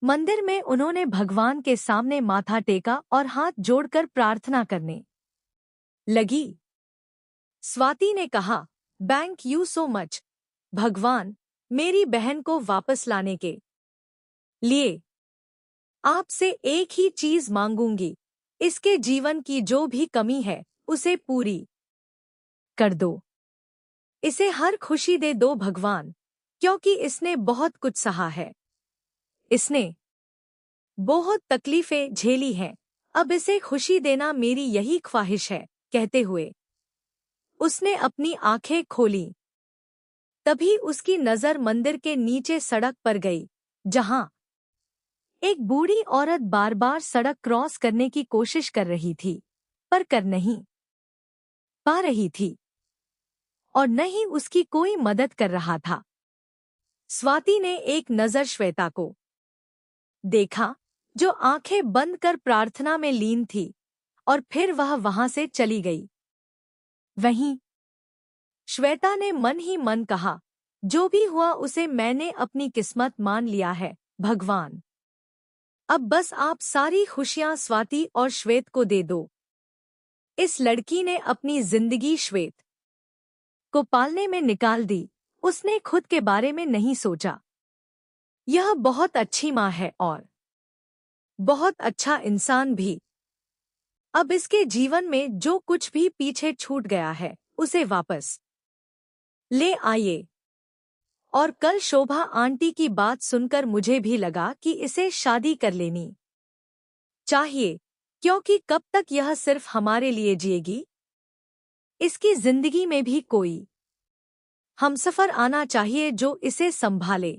मंदिर में उन्होंने भगवान के सामने माथा टेका और हाथ जोड़कर प्रार्थना करने लगी। स्वाति ने कहा, थैंक यू सो मच भगवान, मेरी बहन को वापस लाने के लिए आपसे एक ही चीज मांगूंगी, इसके जीवन की जो भी कमी है उसे पूरी कर दो। इसे हर खुशी दे दो भगवान, क्योंकि इसने बहुत कुछ सहा है, इसने बहुत तकलीफें झेली हैं, अब इसे खुशी देना मेरी यही ख्वाहिश है। कहते हुए उसने अपनी आंखें खोलीं। तभी उसकी नजर मंदिर के नीचे सड़क पर गई, जहां एक बूढ़ी औरत बार बार सड़क क्रॉस करने की कोशिश कर रही थी, पर कर नहीं पा रही थी और न ही उसकी कोई मदद कर रहा था। स्वाति ने एक नजर श्वेता को देखा, जो आंखें बंद कर प्रार्थना में लीन थी, और फिर वह वहां से चली गई। वहीं श्वेता ने मन ही मन कहा, जो भी हुआ उसे मैंने अपनी किस्मत मान लिया है भगवान। अब बस आप सारी खुशियां स्वाति और श्वेत को दे दो। इस लड़की ने अपनी जिंदगी श्वेत को पालने में निकाल दी। उसने खुद के बारे में नहीं सोचा। यह बहुत अच्छी माँ है और बहुत अच्छा इंसान भी। अब इसके जीवन में जो कुछ भी पीछे छूट गया है उसे वापस ले आइए। और कल शोभा आंटी की बात सुनकर मुझे भी लगा कि इसे शादी कर लेनी चाहिए, क्योंकि कब तक यह सिर्फ हमारे लिए जिएगी। इसकी जिंदगी में भी कोई हमसफर आना चाहिए जो इसे संभाले।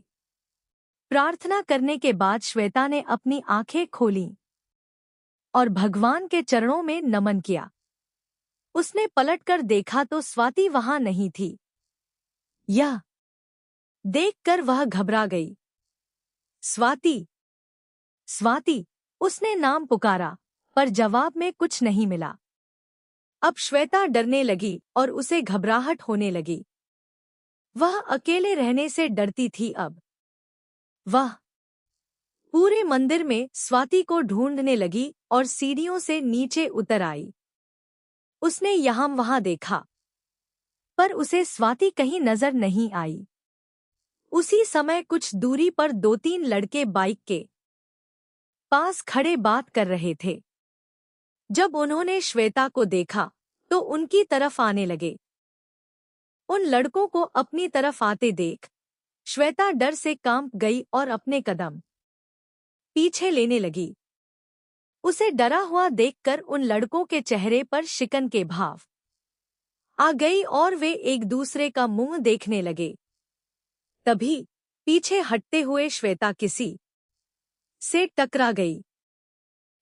प्रार्थना करने के बाद श्वेता ने अपनी आंखें खोलीं और भगवान के चरणों में नमन किया। उसने पलटकर देखा तो स्वाति वहां नहीं थी। यह देखकर वह घबरा गई। स्वाति, स्वाति, उसने नाम पुकारा, पर जवाब में कुछ नहीं मिला। अब श्वेता डरने लगी और उसे घबराहट होने लगी। वह अकेले रहने से डरती थी। अब वह पूरे मंदिर में स्वाति को ढूंढने लगी और सीढ़ियों से नीचे उतर आई। उसने यहाँ वहां देखा, पर उसे स्वाति कहीं नजर नहीं आई। उसी समय कुछ दूरी पर 2-3 लड़के बाइक के पास खड़े बात कर रहे थे। जब उन्होंने श्वेता को देखा तो उनकी तरफ आने लगे। उन लड़कों को अपनी तरफ आते देख श्वेता डर से कांप गई और अपने कदम पीछे लेने लगी। उसे डरा हुआ देखकर उन लड़कों के चेहरे पर शिकन के भाव आ गई और वे एक दूसरे का मुंह देखने लगे। तभी पीछे हटते हुए श्वेता किसी से टकरा गई।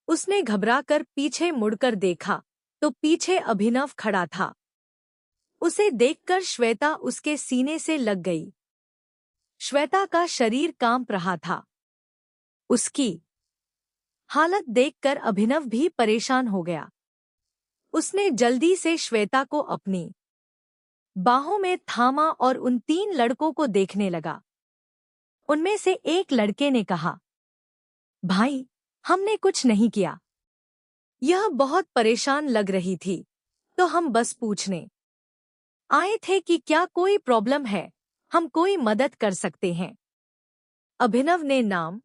उसने घबराकर पीछे मुड़कर देखा तो पीछे अभिनव खड़ा था। उसे देखकर श्वेता उसके सीने से लग गई। श्वेता का शरीर कांप रहा था। उसकी हालत देखकर अभिनव भी परेशान हो गया। उसने जल्दी से श्वेता को अपनी बाहों में थामा और उन 3 लड़कों को देखने लगा। उनमें से एक लड़के ने कहा, भाई, हमने कुछ नहीं किया। यह बहुत परेशान लग रही थी, तो हम बस पूछने आए थे कि क्या कोई प्रॉब्लम है, हम कोई मदद कर सकते हैं। अभिनव ने नाम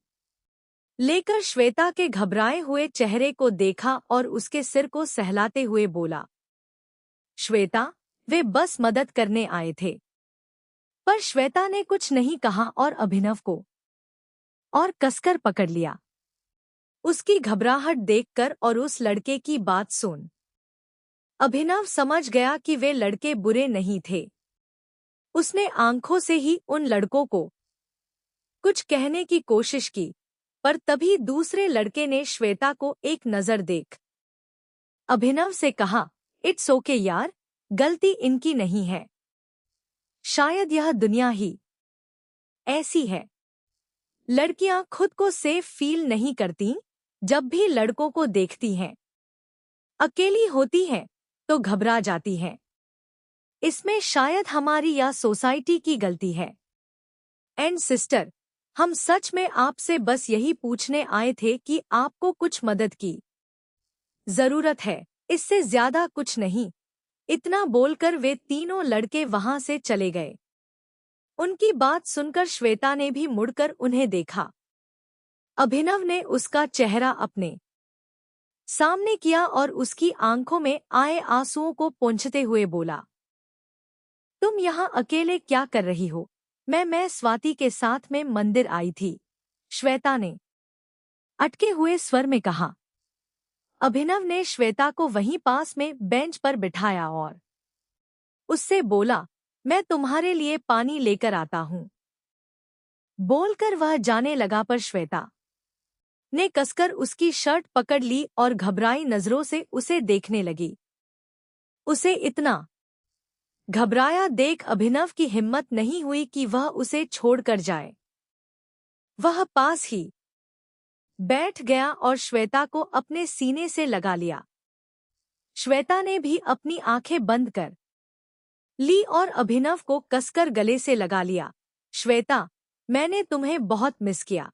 लेकर श्वेता के घबराए हुए चेहरे को देखा और उसके सिर को सहलाते हुए बोला, श्वेता, वे बस मदद करने आए थे। पर श्वेता ने कुछ नहीं कहा और अभिनव को और कसकर पकड़ लिया। उसकी घबराहट देखकर और उस लड़के की बात सुन अभिनव समझ गया कि वे लड़के बुरे नहीं थे। उसने आंखों से ही उन लड़कों को कुछ कहने की कोशिश की, पर तभी दूसरे लड़के ने श्वेता को एक नजर देख अभिनव से कहा, इट्स ओके यार, गलती इनकी नहीं है। शायद यह दुनिया ही ऐसी है। लड़कियां खुद को सेफ फील नहीं करती जब भी लड़कों को देखती हैं। अकेली होती हैं तो घबरा जाती हैं। इसमें शायद हमारी या सोसाइटी की गलती है। एंड सिस्टर, हम सच में आपसे बस यही पूछने आए थे कि आपको कुछ मदद की जरूरत है, इससे ज्यादा कुछ नहीं। इतना बोलकर वे तीनों लड़के वहां से चले गए। उनकी बात सुनकर श्वेता ने भी मुड़कर उन्हें देखा। अभिनव ने उसका चेहरा अपने सामने किया और उसकी आंखों में आए आंसुओं को पोंछते हुए बोला, तुम यहाँ अकेले क्या कर रही हो? मैं स्वाति के साथ में मंदिर आई थी, श्वेता ने अटके हुए स्वर में कहा। अभिनव ने श्वेता को वहीं पास में बेंच पर बिठाया और उससे बोला, मैं तुम्हारे लिए पानी लेकर आता हूँ। बोलकर वह जाने लगा पर श्वेता ने कसकर उसकी शर्ट पकड़ ली और घबराई नजरों से उसे देखने लगी। उसे इतना घबराया देख अभिनव की हिम्मत नहीं हुई कि वह उसे छोड़कर जाए। वह पास ही बैठ गया और श्वेता को अपने सीने से लगा लिया। श्वेता ने भी अपनी आंखें बंद कर ली और अभिनव को कसकर गले से लगा लिया। श्वेता, मैंने तुम्हें बहुत मिस किया।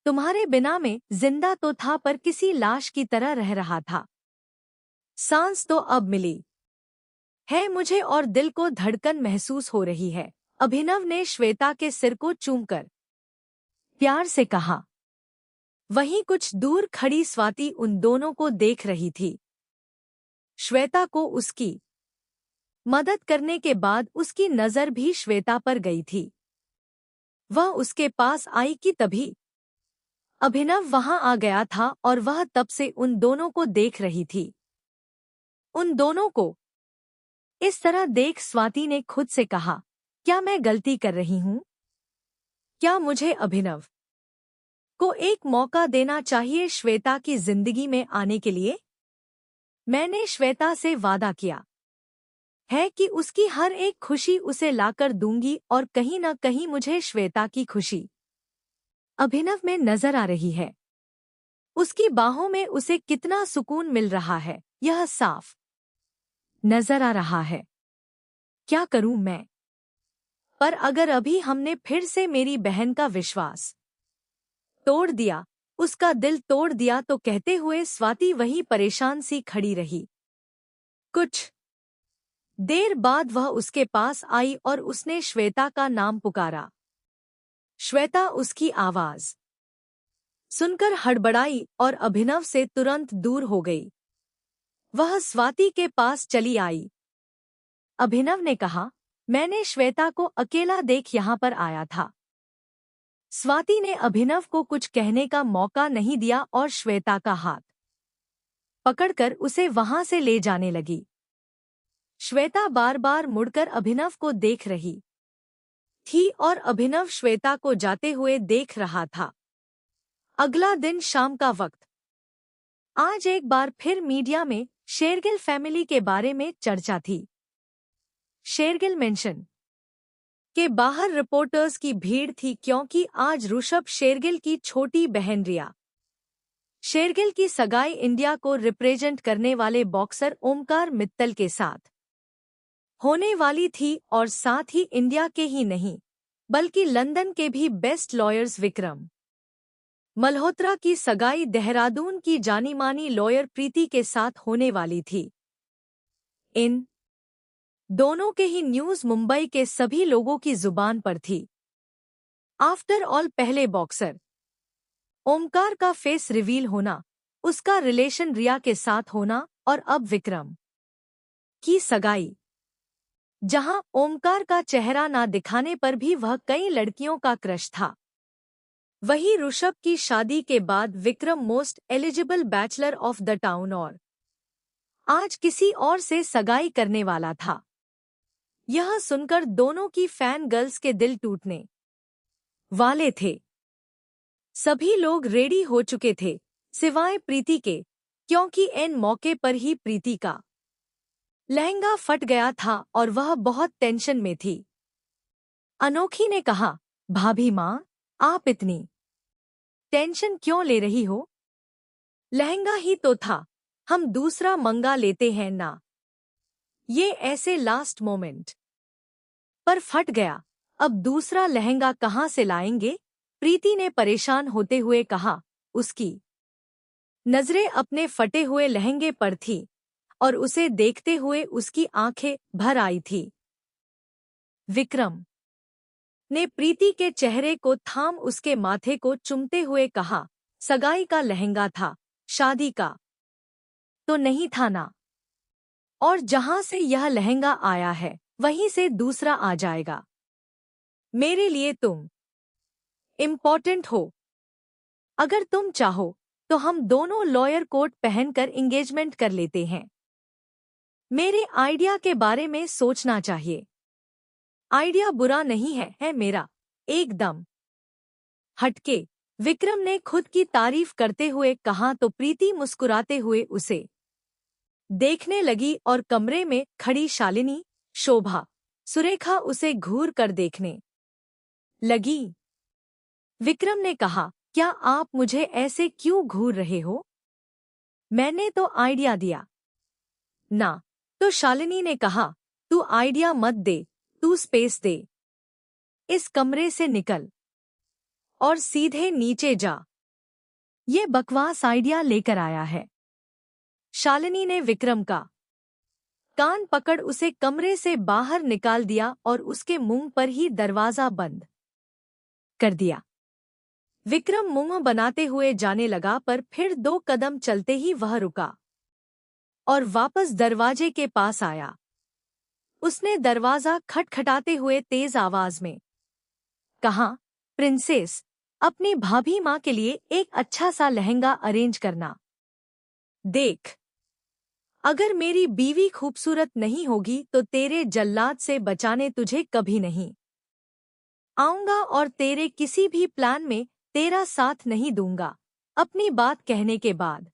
तुम्हारे बिना मैं जिंदा तो था पर किसी लाश की तरह रह रहा था। सांस तो अब मिली है मुझे और दिल को धड़कन महसूस हो रही है। अभिनव ने श्वेता के सिर को चूमकर प्यार से कहा। वहीं कुछ दूर खड़ी स्वाति उन दोनों को देख रही थी। श्वेता को उसकी मदद करने के बाद उसकी नजर भी श्वेता पर गई थी। वह उसके पास आई कि तभी अभिनव वहां आ गया था और वह तब से उन दोनों को देख रही थी। उन दोनों को इस तरह देख स्वाति ने खुद से कहा, क्या मैं गलती कर रही हूं? क्या मुझे अभिनव को एक मौका देना चाहिए श्वेता की जिंदगी में आने के लिए? मैंने श्वेता से वादा किया है कि उसकी हर एक खुशी उसे लाकर दूंगी और कहीं न कहीं मुझे श्वेता की खुशी अभिनव में नजर आ रही है। उसकी बाहों में उसे कितना सुकून मिल रहा है, यह साफ नजर आ रहा है। क्या करूं मैं? पर अगर अभी हमने फिर से मेरी बहन का विश्वास तोड़ दिया, उसका दिल तोड़ दिया तो कहते हुए स्वाति वहीं परेशान सी खड़ी रही। कुछ देर बाद वह उसके पास आई और उसने श्वेता का नाम पुकारा। श्वेता उसकी आवाज सुनकर हड़बड़ाई और अभिनव से तुरंत दूर हो गई। वह स्वाति के पास चली आई। अभिनव ने कहा, मैंने श्वेता को अकेला देख यहाँ पर आया था। स्वाति ने अभिनव को कुछ कहने का मौका नहीं दिया और श्वेता का हाथ पकड़कर उसे वहां से ले जाने लगी। श्वेता बार बार मुड़कर अभिनव को देख रही थी और अभिनव श्वेता को जाते हुए देख रहा था। अगला दिन शाम का वक्त। आज एक बार फिर मीडिया में शेरगिल फैमिली के बारे में चर्चा थी। शेरगिल मेंशन के बाहर रिपोर्टर्स की भीड़ थी क्योंकि आज ऋषभ शेरगिल की छोटी बहन रिया शेरगिल की सगाई इंडिया को रिप्रेजेंट करने वाले बॉक्सर ओमकार मित्तल के साथ होने वाली थी और साथ ही इंडिया के ही नहीं बल्कि लंदन के भी बेस्ट लॉयर्स विक्रम मल्होत्रा की सगाई देहरादून की जानी मानी लॉयर प्रीति के साथ होने वाली थी। इन दोनों के ही न्यूज़ मुंबई के सभी लोगों की जुबान पर थी। आफ्टर ऑल पहले बॉक्सर ओमकार का फेस रिवील होना, उसका रिलेशन रिया के साथ होना और अब विक्रम की सगाई, जहां ओमकार का चेहरा ना दिखाने पर भी वह कई लड़कियों का क्रश था। वही ऋषभ की शादी के बाद Vikram most eligible bachelor of the town और आज किसी और से सगाई करने वाला था। यह सुनकर दोनों की फैन गर्ल्स के दिल टूटने वाले थे। सभी लोग रेडी हो चुके थे सिवाय प्रीति के, क्योंकि इन मौके पर ही प्रीति का लहंगा फट गया था और वह बहुत टेंशन में थी। अनोखी ने कहा, भाभी माँ, आप इतनी टेंशन क्यों ले रही हो? लहंगा ही तो था, हम दूसरा मंगा लेते हैं ना। ये ऐसे लास्ट मोमेंट पर फट गया, अब दूसरा लहंगा कहाँ से लाएंगे? प्रीति ने परेशान होते हुए कहा। उसकी नजरें अपने फटे हुए लहंगे पर थी और उसे देखते हुए उसकी आंखें भर आई थी। विक्रम ने प्रीति के चेहरे को थाम उसके माथे को चूमते हुए कहा, सगाई का लहंगा था, शादी का तो नहीं था ना। और जहां से यह लहंगा आया है वहीं से दूसरा आ जाएगा। मेरे लिए तुम इम्पोर्टेंट हो। अगर तुम चाहो तो हम दोनों लॉयर कोट पहनकर एंगेजमेंट कर लेते हैं। मेरे आइडिया के बारे में सोचना चाहिए। आइडिया बुरा नहीं है मेरा एकदम हटके। विक्रम ने खुद की तारीफ करते हुए कहा तो प्रीति मुस्कुराते हुए उसे देखने लगी और कमरे में खड़ी शालिनी, शोभा, सुरेखा उसे घूर कर देखने लगी। विक्रम ने कहा, क्या आप मुझे ऐसे क्यों घूर रहे हो? मैंने तो आइडिया दिया ना। तो शालिनी ने कहा, तू आइडिया मत दे, तू स्पेस दे। इस कमरे से निकल और सीधे नीचे जा। ये बकवास आइडिया लेकर आया है। शालिनी ने विक्रम का कान पकड़ उसे कमरे से बाहर निकाल दिया और उसके मुंह पर ही दरवाजा बंद कर दिया। विक्रम मुंह बनाते हुए जाने लगा पर फिर 2 कदम चलते ही वह रुका और वापस दरवाजे के पास आया। उसने दरवाजा खटखटाते हुए तेज आवाज में कहा, प्रिंसेस, अपनी भाभी माँ के लिए एक अच्छा सा लहंगा अरेंज करना। देख, अगर मेरी बीवी खूबसूरत नहीं होगी तो तेरे जल्लाद से बचाने तुझे कभी नहीं आऊंगा और तेरे किसी भी प्लान में तेरा साथ नहीं दूंगा। अपनी बात कहने के बाद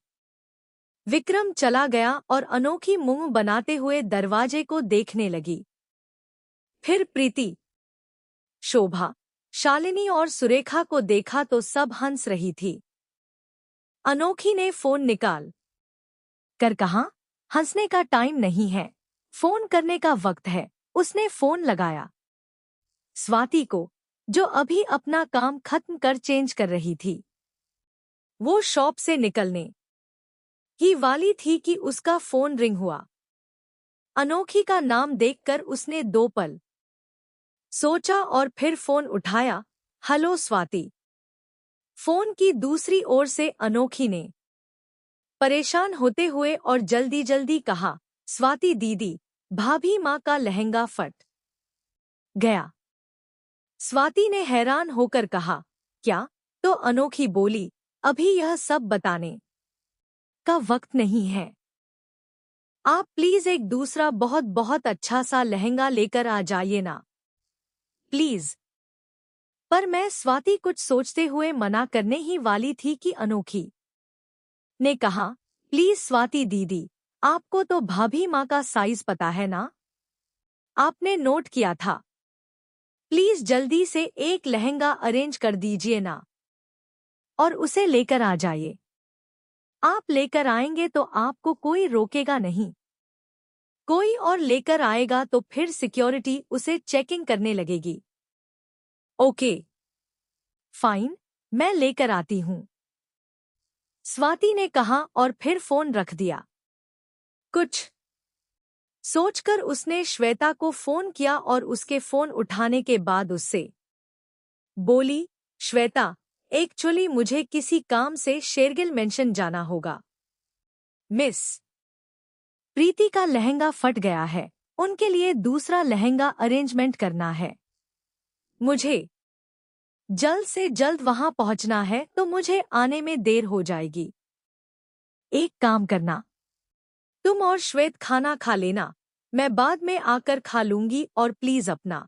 विक्रम चला गया और अनोखी मुंह बनाते हुए दरवाजे को देखने लगी। फिर प्रीति, शोभा, शालिनी और सुरेखा को देखा तो सब हंस रही थी। अनोखी ने फोन निकाल कर कहा, हंसने का टाइम नहीं है, फोन करने का वक्त है। उसने फोन लगाया स्वाति को, जो अभी अपना काम खत्म कर चेंज कर रही थी। वो शॉप से निकलने ही वाली थी कि उसका फोन रिंग हुआ। अनोखी का नाम देखकर उसने 2 पल सोचा और फिर फोन उठाया। हेलो स्वाति। फोन की दूसरी ओर से अनोखी ने परेशान होते हुए और जल्दी जल्दी कहा, स्वाति दीदी, भाभी माँ का लहंगा फट गया। स्वाति ने हैरान होकर कहा, क्या? तो अनोखी बोली, अभी यह सब बताने का वक्त नहीं है। आप प्लीज एक दूसरा बहुत बहुत अच्छा सा लहंगा लेकर आ जाइए ना, प्लीज। पर मैं स्वाति कुछ सोचते हुए मना करने ही वाली थी कि अनोखी ने कहा, प्लीज स्वाति दीदी, आपको तो भाभी माँ का साइज पता है ना? आपने नोट किया था। प्लीज जल्दी से एक लहंगा अरेंज कर दीजिए ना और उसे लेकर आ जाइए। आप लेकर आएंगे तो आपको कोई रोकेगा नहीं। कोई और लेकर आएगा तो फिर सिक्योरिटी उसे चेकिंग करने लगेगी। ओके, फाइन, मैं लेकर आती हूँ, स्वाति ने कहा और फिर फोन रख दिया। कुछ सोचकर उसने श्वेता को फोन किया और उसके फोन उठाने के बाद उससे बोली, श्वेता, एक्चुअली मुझे किसी काम से शेरगिल मेंशन जाना होगा। मिस प्रीति का लहंगा फट गया है, उनके लिए दूसरा लहंगा अरेंजमेंट करना है। मुझे जल्द से जल्द वहां पहुंचना है तो मुझे आने में देर हो जाएगी। एक काम करना, तुम और श्वेत खाना खा लेना, मैं बाद में आकर खा लूंगी और प्लीज अपना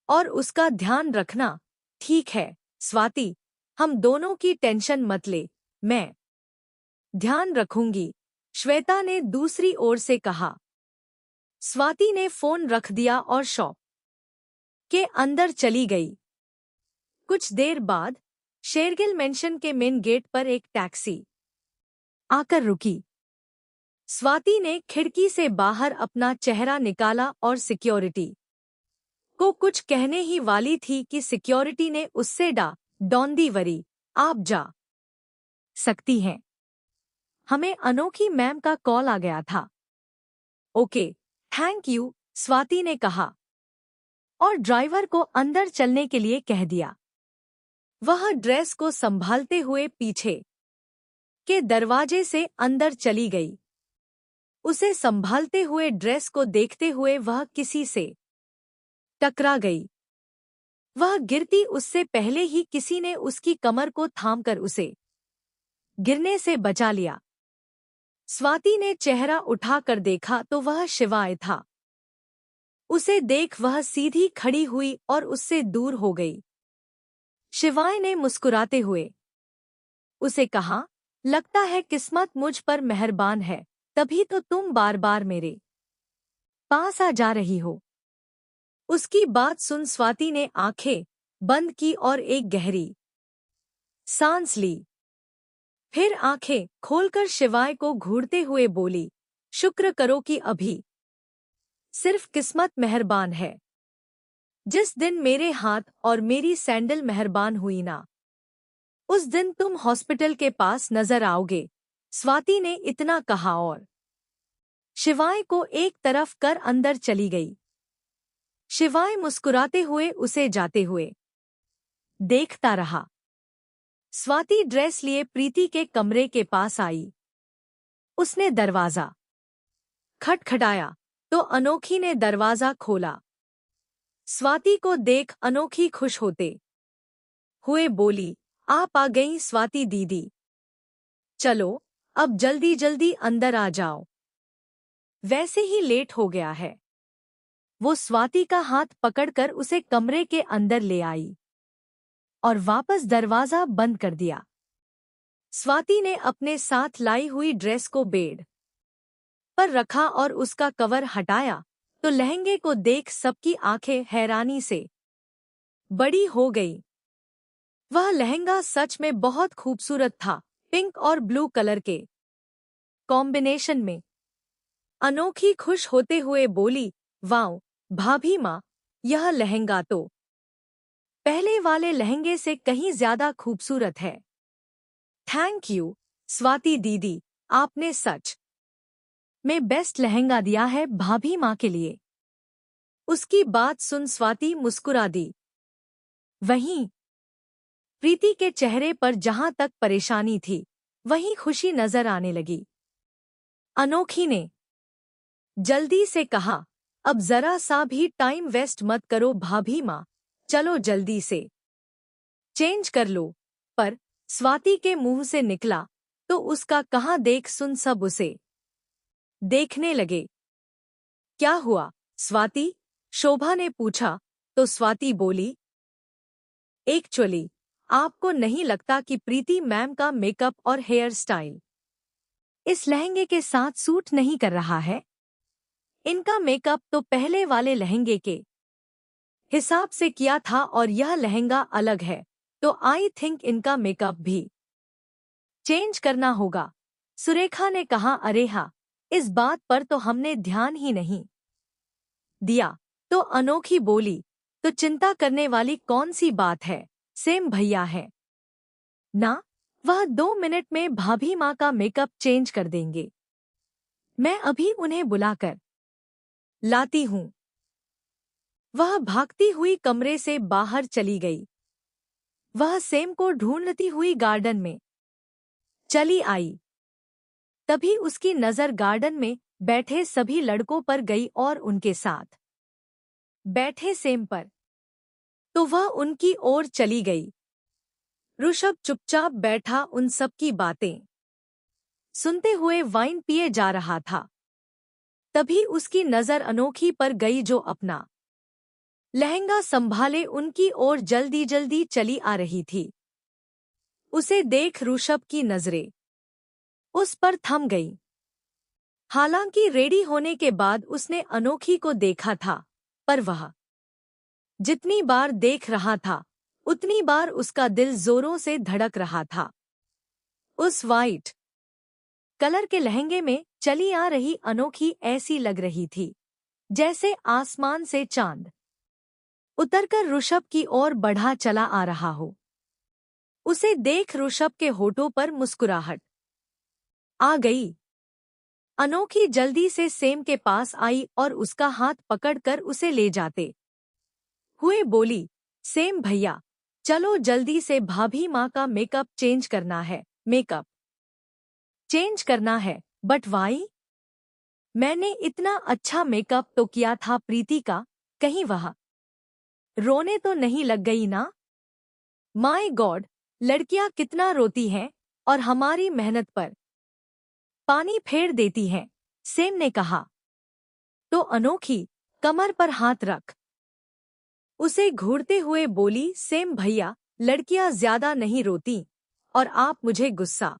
और उसका ध्यान रखना। ठीक है स्वाति, हम दोनों की टेंशन मत ले, मैं ध्यान रखूंगी, श्वेता ने दूसरी ओर से कहा। स्वाति ने फोन रख दिया और शॉप के अंदर चली गई। कुछ देर बाद शेरगिल मेंशन के मेन गेट पर एक टैक्सी आकर रुकी। स्वाति ने खिड़की से बाहर अपना चेहरा निकाला और सिक्योरिटी को कुछ कहने ही वाली थी कि सिक्योरिटी ने उससे डोंट वरी, आप जा सकती हैं। हमें अनोखी मैम का कॉल आ गया था। ओके, थैंक यू, स्वाति ने कहा और ड्राइवर को अंदर चलने के लिए कह दिया। वह ड्रेस को संभालते हुए पीछे के दरवाजे से अंदर चली गई। उसे संभालते हुए ड्रेस को देखते हुए वह किसी से टकरा गई। वह गिरती उससे पहले ही किसी ने उसकी कमर को थामकर उसे गिरने से बचा लिया। स्वाति ने चेहरा उठाकर देखा तो वह शिवाय था। उसे देख वह सीधी खड़ी हुई और उससे दूर हो गई। शिवाय ने मुस्कुराते हुए उसे कहा, लगता है किस्मत मुझ पर मेहरबान है, तभी तो तुम बार बार मेरे पास आ जा रही हो। उसकी बात सुन स्वाति ने आंखें बंद की और एक गहरी सांस ली। फिर आंखें खोलकर शिवाय को घूरते हुए बोली, शुक्र करो कि अभी सिर्फ किस्मत मेहरबान है। जिस दिन मेरे हाथ और मेरी सैंडल मेहरबान हुई ना, उस दिन तुम हॉस्पिटल के पास नजर आओगे। स्वाति ने इतना कहा और शिवाय को एक तरफ कर अंदर चली गई। शिवाय मुस्कुराते हुए उसे जाते हुए देखता रहा। स्वाति ड्रेस लिए प्रीति के कमरे के पास आई। उसने दरवाजा खटखटाया तो अनोखी ने दरवाजा खोला। स्वाति को देख अनोखी खुश होते हुए बोली, आप आ गईं स्वाति दीदी। चलो अब जल्दी जल्दी अंदर आ जाओ, वैसे ही लेट हो गया है। वो स्वाति का हाथ पकड़कर उसे कमरे के अंदर ले आई और वापस दरवाजा बंद कर दिया। स्वाति ने अपने साथ लाई हुई ड्रेस को बेड पर रखा और उसका कवर हटाया तो लहंगे को देख सबकी आंखें हैरानी से बड़ी हो गई। वह लहंगा सच में बहुत खूबसूरत था, पिंक और ब्लू कलर के कॉम्बिनेशन में। अनोखी खुश होते हुए बोली, वाओ भाभी माँ, यह लहंगा तो पहले वाले लहंगे से कहीं ज्यादा खूबसूरत है। थैंक यू स्वाति दीदी, आपने सच में बेस्ट लहंगा दिया है भाभी माँ के लिए। उसकी बात सुन स्वाति मुस्कुरा दी। वहीं प्रीति के चेहरे पर जहां तक परेशानी थी, वहीं खुशी नजर आने लगी। अनोखी ने जल्दी से कहा, अब जरा सा भी टाइम वेस्ट मत करो भाभी माँ, चलो जल्दी से चेंज कर लो। पर स्वाति के मुंह से निकला तो उसका कहाँ देख सुन सब उसे देखने लगे। क्या हुआ स्वाति? शोभा ने पूछा तो स्वाति बोली, एक्चुअली आपको नहीं लगता कि प्रीति मैम का मेकअप और हेयर स्टाइल इस लहंगे के साथ सूट नहीं कर रहा है? इनका मेकअप तो पहले वाले लहंगे के हिसाब से किया था और यह लहंगा अलग है, तो आई थिंक इनका मेकअप भी चेंज करना होगा। सुरेखा ने कहा, अरे हाँ, इस बात पर तो हमने ध्यान ही नहीं दिया। तो अनोखी बोली, तो चिंता करने वाली कौन सी बात है, सेम भैया है ना, वह 2 मिनट में भाभी माँ का मेकअप चेंज कर देंगे। मैं अभी उन्हें बुलाकर लाती हूँ। वह भागती हुई कमरे से बाहर चली गई। वह सेम को ढूंढती हुई गार्डन में चली आई। तभी उसकी नजर गार्डन में बैठे सभी लड़कों पर गई और उनके साथ बैठे सेम पर। तो वह उनकी ओर चली गई। ऋषभ चुपचाप बैठा उन सबकी बातें सुनते हुए वाइन पिए जा रहा था। तभी उसकी नजर अनोखी पर गई जो अपना लहंगा संभाले उनकी ओर जल्दी जल्दी चली आ रही थी। उसे देख ऋषभ की नजरें उस पर थम गई। हालांकि रेडी होने के बाद उसने अनोखी को देखा था, पर वह जितनी बार देख रहा था उतनी बार उसका दिल जोरों से धड़क रहा था। उस वाइट कलर के लहंगे में चली आ रही अनोखी ऐसी लग रही थी जैसे आसमान से चांद उतरकर ऋषभ की ओर बढ़ा चला आ रहा हो। उसे देख ऋषभ के होठों पर मुस्कुराहट आ गई। अनोखी जल्दी से सेम के पास आई और उसका हाथ पकड़कर उसे ले जाते हुए बोली, सेम भैया, चलो जल्दी से, भाभी माँ का मेकअप चेंज करना है। मेकअप चेंज करना है? But why? मैंने इतना अच्छा मेकअप तो किया था प्रीति का, कहीं वह रोने तो नहीं लग गई ना? माय गॉड, लड़कियां कितना रोती हैं और हमारी मेहनत पर पानी फेर देती हैं, सेम ने कहा। तो अनोखी कमर पर हाथ रख उसे घूरते हुए बोली, सेम भैया, लड़कियां ज्यादा नहीं रोती और आप मुझे गुस्सा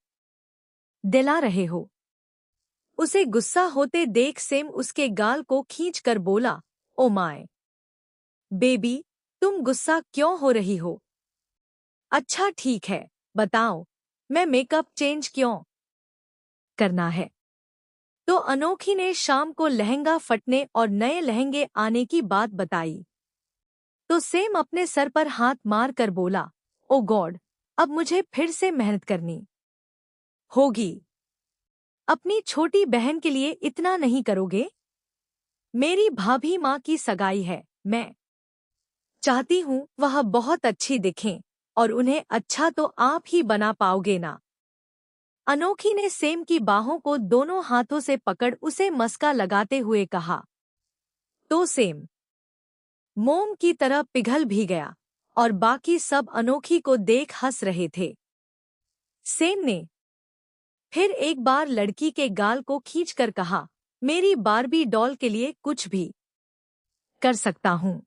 दिला रहे हो। उसे गुस्सा होते देख सेम उसके गाल को खींचकर बोला, ओ माय बेबी, तुम गुस्सा क्यों हो रही हो? अच्छा ठीक है, बताओ, मैं मेकअप चेंज क्यों करना है? तो अनोखी ने शाम को लहंगा फटने और नए लहंगे आने की बात बताई। तो सेम अपने सर पर हाथ मार कर बोला, ओ गॉड, अब मुझे फिर से मेहनत करनी होगी। अपनी छोटी बहन के लिए इतना नहीं करोगे? मेरी भाभी माँ की सगाई है, मैं चाहती हूँ वह बहुत अच्छी दिखें और उन्हें अच्छा तो आप ही बना पाओगे ना? अनोखी ने सेम की बाहों को दोनों हाथों से पकड़ उसे मस्का लगाते हुए कहा। तो सेम मोम की तरह पिघल भी गया और बाकी सब अनोखी को देख हंस रहे थे। सेम ने फिर एक बार लड़की के गाल को खींचकर कहा, मेरी बारबी डॉल के लिए कुछ भी कर सकता हूँ।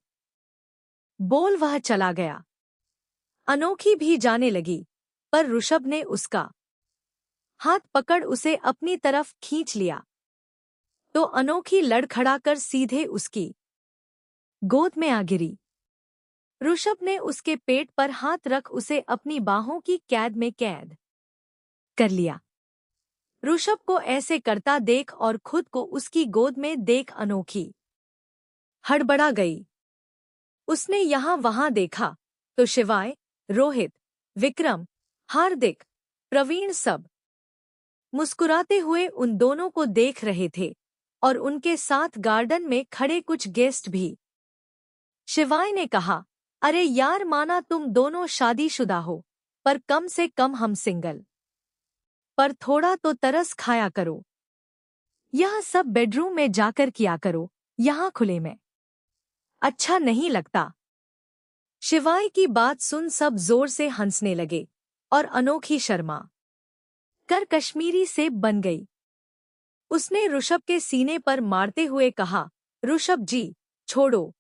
बोल वह चला गया। अनोखी भी जाने लगी, पर ऋषभ ने उसका हाथ पकड़ उसे अपनी तरफ खींच लिया। तो अनोखी लड़खड़ाकर सीधे उसकी गोद में आ गिरी। ऋषभ ने उसके पेट पर हाथ रख उसे अपनी बाहों की कैद में कैद कर लिया। ऋषभ को ऐसे करता देख और खुद को उसकी गोद में देख अनोखी हड़बड़ा गई। उसने यहाँ वहां देखा तो शिवाय, रोहित, विक्रम, हार्दिक, प्रवीण सब मुस्कुराते हुए उन दोनों को देख रहे थे और उनके साथ गार्डन में खड़े कुछ गेस्ट भी। शिवाय ने कहा, अरे यार, माना तुम दोनों शादीशुदा हो, पर कम से कम हम सिंगल पर थोड़ा तो तरस खाया करो। यह सब बेडरूम में जाकर किया करो, यहाँ खुले में अच्छा नहीं लगता। शिवाय की बात सुन सब जोर से हंसने लगे और अनोखी शर्मा कर कश्मीरी सेब बन गई। उसने ऋषभ के सीने पर मारते हुए कहा, ऋषभ जी, छोड़ो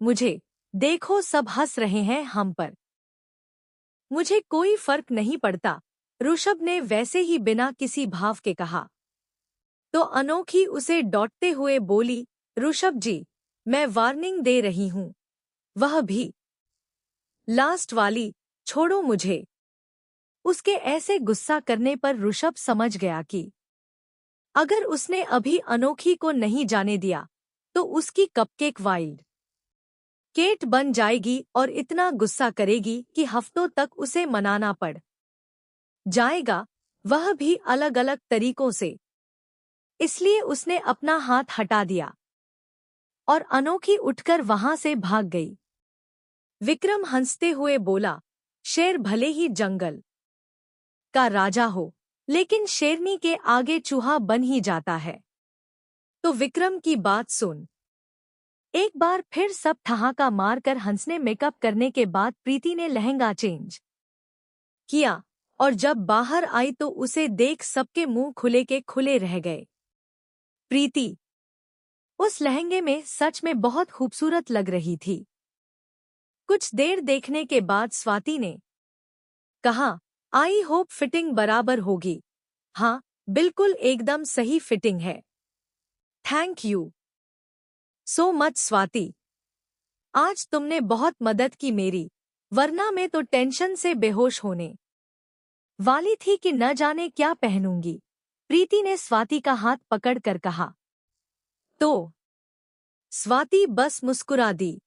मुझे, देखो सब हंस रहे हैं हम पर। मुझे कोई फर्क नहीं पड़ता, ऋषभ ने वैसे ही बिना किसी भाव के कहा। तो अनोखी उसे डॉटते हुए बोली, ऋषभ जी, मैं वार्निंग दे रही हूँ, वह भी लास्ट वाली, छोड़ो मुझे। उसके ऐसे गुस्सा करने पर ऋषभ समझ गया कि अगर उसने अभी अनोखी को नहीं जाने दिया तो उसकी कपकेक वाइल्ड केट बन जाएगी और इतना गुस्सा करेगी कि हफ्तों तक उसे मनाना पड़ जाएगा, वह भी अलग अलग तरीकों से। इसलिए उसने अपना हाथ हटा दिया और अनोखी उठकर वहां से भाग गई। विक्रम हंसते हुए बोला, शेर भले ही जंगल का राजा हो, लेकिन शेरनी के आगे चूहा बन ही जाता है। तो विक्रम की बात सुन। एक बार फिर सब ठहाका मारकर हंसने मेकअप करने के बाद प्रीति ने लहंगा चेंज किया और जब बाहर आई तो उसे देख सबके मुंह खुले के खुले रह गए। प्रीति उस लहंगे में सच में बहुत खूबसूरत लग रही थी। कुछ देर देखने के बाद स्वाति ने कहा, आई होप फिटिंग बराबर होगी। हाँ, बिल्कुल एकदम सही फिटिंग है। Thank you so much Swati, आज तुमने बहुत मदद की मेरी, वरना मैं तो टेंशन से बेहोश होने वाली थी कि न जाने क्या पहनूंगी। प्रीति ने स्वाति का हाथ पकड़कर कहा। तो स्वाति बस मुस्कुरा दी।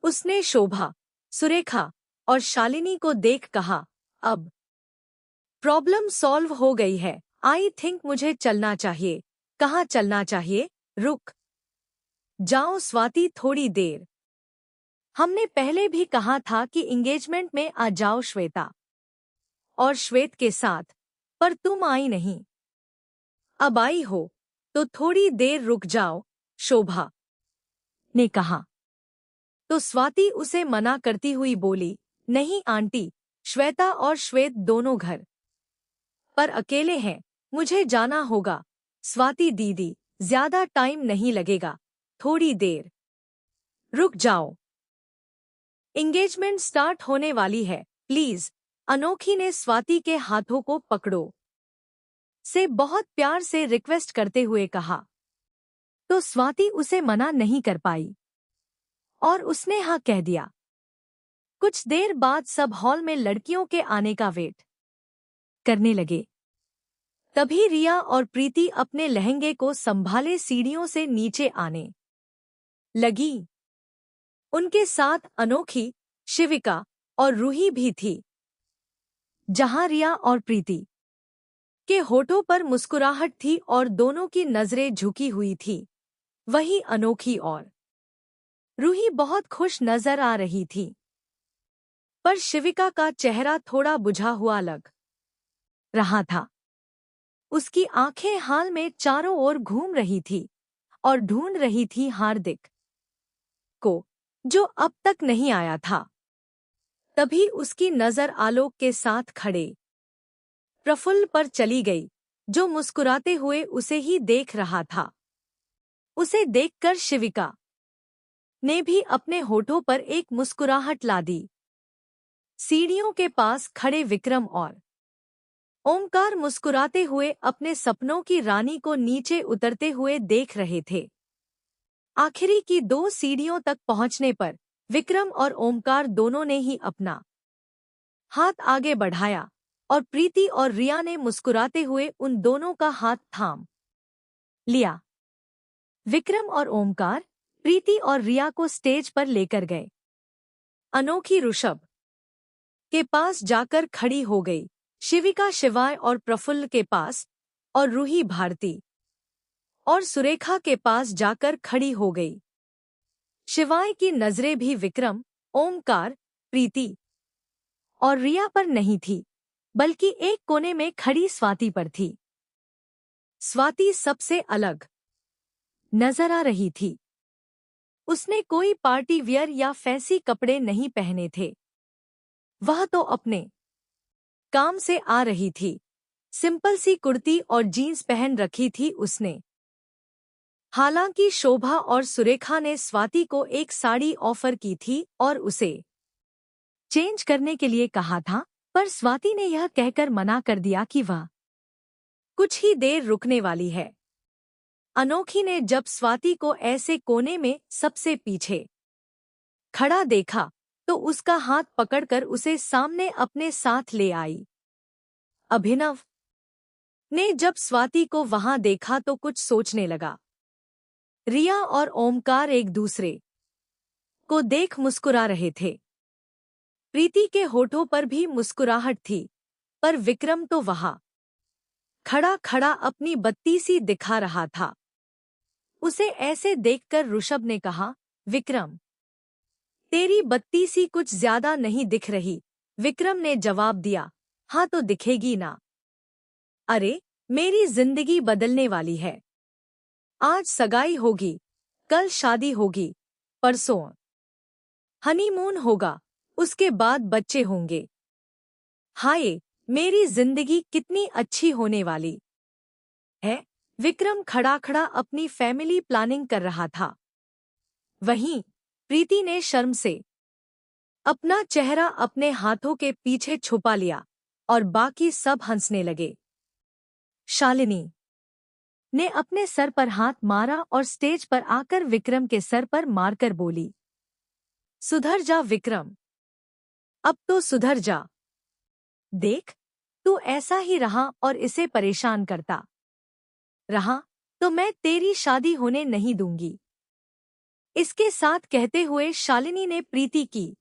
उसने शोभा, सुरेखा और शालिनी को देख कहा, अब प्रॉब्लम सॉल्व हो गई है। आई थिंक मुझे चलना चाहिए। कहाँ चलना चाहिए? रुक जाओ स्वाति, थोड़ी देर। हमने पहले भी कहा था कि एंगेजमेंट में आ जाओ श्वेता और श्वेत के साथ, पर तुम आई नहीं। अब आई हो तो थोड़ी देर रुक जाओ, शोभा ने कहा। तो स्वाति उसे मना करती हुई बोली, नहीं आंटी, श्वेता और श्वेत दोनों घर पर अकेले हैं, मुझे जाना होगा। स्वाति दीदी, ज्यादा टाइम नहीं लगेगा, थोड़ी देर रुक जाओ, एंगेजमेंट स्टार्ट होने वाली है, प्लीज। अनोखी ने स्वाति के हाथों को पकड़ो से बहुत प्यार से रिक्वेस्ट करते हुए कहा। तो स्वाति उसे मना नहीं कर पाई और उसने हाँ कह दिया। कुछ देर बाद सब हॉल में लड़कियों के आने का वेट करने लगे। तभी रिया और प्रीति अपने लहंगे को संभाले सीढ़ियों से नीचे आने लगी। उनके साथ अनोखी, शिविका और रूही भी थी। जहां रिया और प्रीति के होठों पर मुस्कुराहट थी और दोनों की नजरें झुकी हुई थी, वहीं अनोखी और रूही बहुत खुश नजर आ रही थी। पर शिविका का चेहरा थोड़ा बुझा हुआ लग रहा था। उसकी आंखें हाल में चारों ओर घूम रही थी और ढूंढ रही थी हार्दिक को, जो अब तक नहीं आया था। तभी उसकी नजर आलोक के साथ खड़े प्रफुल्ल पर चली गई, जो मुस्कुराते हुए उसे ही देख रहा था। उसे देखकर शिविका ने भी अपने होठों पर एक मुस्कुराहट ला दी। सीढ़ियों के पास खड़े विक्रम और ओमकार मुस्कुराते हुए अपने सपनों की रानी को नीचे उतरते हुए देख रहे थे। आखिरी की 2 सीढ़ियों तक पहुंचने पर विक्रम और ओमकार दोनों ने ही अपना हाथ आगे बढ़ाया और प्रीति और रिया ने मुस्कुराते हुए उन दोनों का हाथ थाम लिया। विक्रम और ओमकार प्रीति और रिया को स्टेज पर लेकर गए। अनोखी ऋषभ के पास जाकर खड़ी हो गई, शिविका शिवाय और प्रफुल्ल के पास, और रूही भारती और सुरेखा के पास जाकर खड़ी हो गई। शिवाय की नजरें भी विक्रम, ओमकार, प्रीति और रिया पर नहीं थी, बल्कि एक कोने में खड़ी स्वाति पर थी। स्वाति सबसे अलग नजर आ रही थी। उसने कोई पार्टी वियर या फैंसी कपड़े नहीं पहने थे। वह तो अपने काम से आ रही थी। सिंपल सी कुर्ती और जीन्स पहन रखी थी उसने। हालांकि शोभा और सुरेखा ने स्वाति को एक साड़ी ऑफर की थी और उसे चेंज करने के लिए कहा था, पर स्वाति ने यह कहकर मना कर दिया कि वह कुछ ही देर रुकने वाली है। अनोखी ने जब स्वाति को ऐसे कोने में सबसे पीछे खड़ा देखा तो उसका हाथ पकड़कर उसे सामने अपने साथ ले आई। अभिनव ने जब स्वाति को वहां देखा तो कुछ सोचने लगा। रिया और ओमकार एक दूसरे को देख मुस्कुरा रहे थे। प्रीति के होठों पर भी मुस्कुराहट थी, पर विक्रम तो वहां खड़ा खड़ा अपनी बत्ती सी दिखा रहा था। उसे ऐसे देखकर ऋषभ ने कहा, विक्रम, तेरी बत्ती सी कुछ ज्यादा नहीं दिख रही। विक्रम ने जवाब दिया, हाँ तो दिखेगी ना। अरे, मेरी जिंदगी बदलने वाली है। आज सगाई होगी, कल शादी होगी, परसों हनीमून होगा, उसके बाद बच्चे होंगे। हाय, मेरी जिंदगी कितनी अच्छी होने वाली है। विक्रम खड़ा खड़ा अपनी फैमिली प्लानिंग कर रहा था। वहीं प्रीति ने शर्म से अपना चेहरा अपने हाथों के पीछे छुपा लिया और बाकी सब हंसने लगे। शालिनी ने अपने सर पर हाथ मारा और स्टेज पर आकर विक्रम के सर पर मारकर बोली, सुधर जा विक्रम, अब तो सुधर जा। देख, तू ऐसा ही रहा और इसे परेशान करता रहा तो मैं तेरी शादी होने नहीं दूंगी। इसके साथ कहते हुए शालिनी ने प्रीति की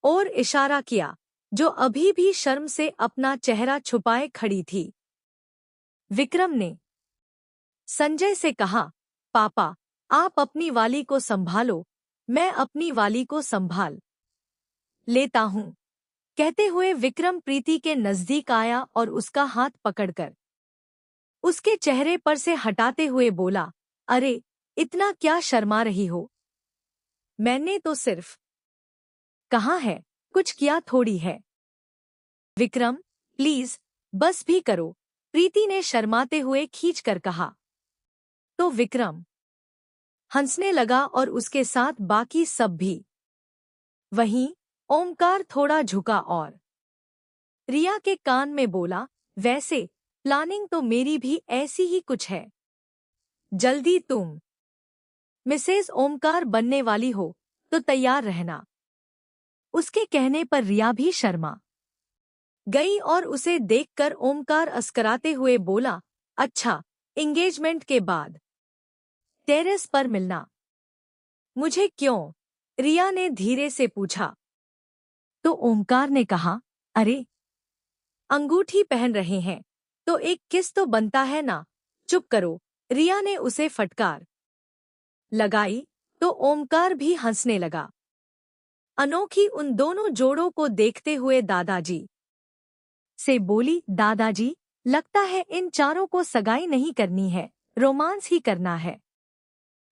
और इशारा किया, जो अभी भी शर्म से अपना चेहरा छुपाए खड़ी थी। विक्रम ने संजय से कहा, पापा, आप अपनी वाली को संभालो, मैं अपनी वाली को संभाल लेता हूँ। कहते हुए विक्रम प्रीति के नजदीक आया और उसका हाथ पकड़कर उसके चेहरे पर से हटाते हुए बोला, अरे, इतना क्या शर्मा रही हो? मैंने तो सिर्फ कहा है, कुछ किया थोड़ी है। विक्रम, प्लीज, बस भी करो, प्रीति ने शर्माते हुए खींचकर कहा। तो विक्रम हंसने लगा और उसके साथ बाकी सब भी। वहीं ओमकार थोड़ा झुका और रिया के कान में बोला, वैसे प्लानिंग तो मेरी भी ऐसी ही कुछ है। जल्दी तुम मिसेस ओमकार बनने वाली हो तो तैयार रहना। उसके कहने पर रिया भी शर्मा गई और उसे देखकर ओमकार अस्कराते हुए बोला, अच्छा, एंगेजमेंट के बाद टेरेस पर मिलना। मुझे क्यों? रिया ने धीरे से पूछा। तो ओमकार ने कहा, अरे, अंगूठी पहन रहे हैं तो एक किस तो बनता है ना। चुप करो, रिया ने उसे फटकार लगाई तो ओमकार भी हंसने लगा। अनोखी उन दोनों जोड़ों को देखते हुए दादाजी से बोली, दादाजी, लगता है इन चारों को सगाई नहीं करनी है, रोमांस ही करना है।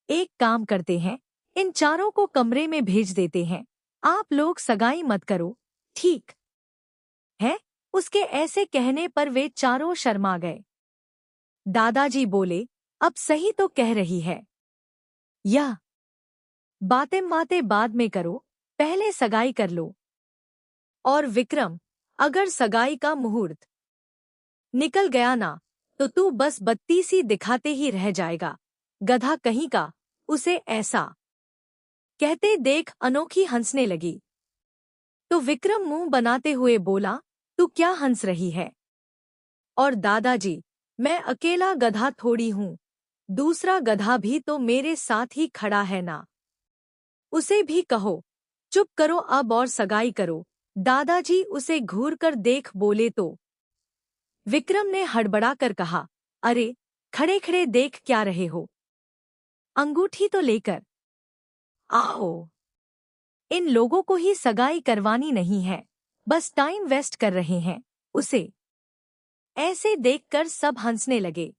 एक काम करते हैं, इन चारों को कमरे में भेज देते हैं, आप लोग सगाई मत करो, ठीक है? उसके ऐसे कहने पर वे चारों शर्मा गए। दादाजी बोले, अब सही तो कह रही है, यह बातें बाद में करो, पहले सगाई कर लो। और विक्रम, अगर सगाई का मुहूर्त निकल गया ना तो तू बस बत्ती सी दिखाते ही रह जाएगा, गधा कहीं का। उसे ऐसा कहते देख अनोखी हंसने लगी। तो विक्रम मुंह बनाते हुए बोला, तू क्या हंस रही है? और दादाजी, मैं अकेला गधा थोड़ी हूँ, दूसरा गधा भी तो मेरे साथ ही खड़ा है ना, उसे भी कहो चुप करो अब और सगाई करो। दादाजी उसे घूर कर देख बोले तो विक्रम ने हड़बड़ाकर कहा, अरे, खड़े खड़े देख क्या रहे हो? अंगूठी तो लेकर आओ। इन लोगों को ही सगाई करवानी नहीं है, बस टाइम वेस्ट कर रहे हैं। उसे ऐसे देखकर सब हंसने लगे।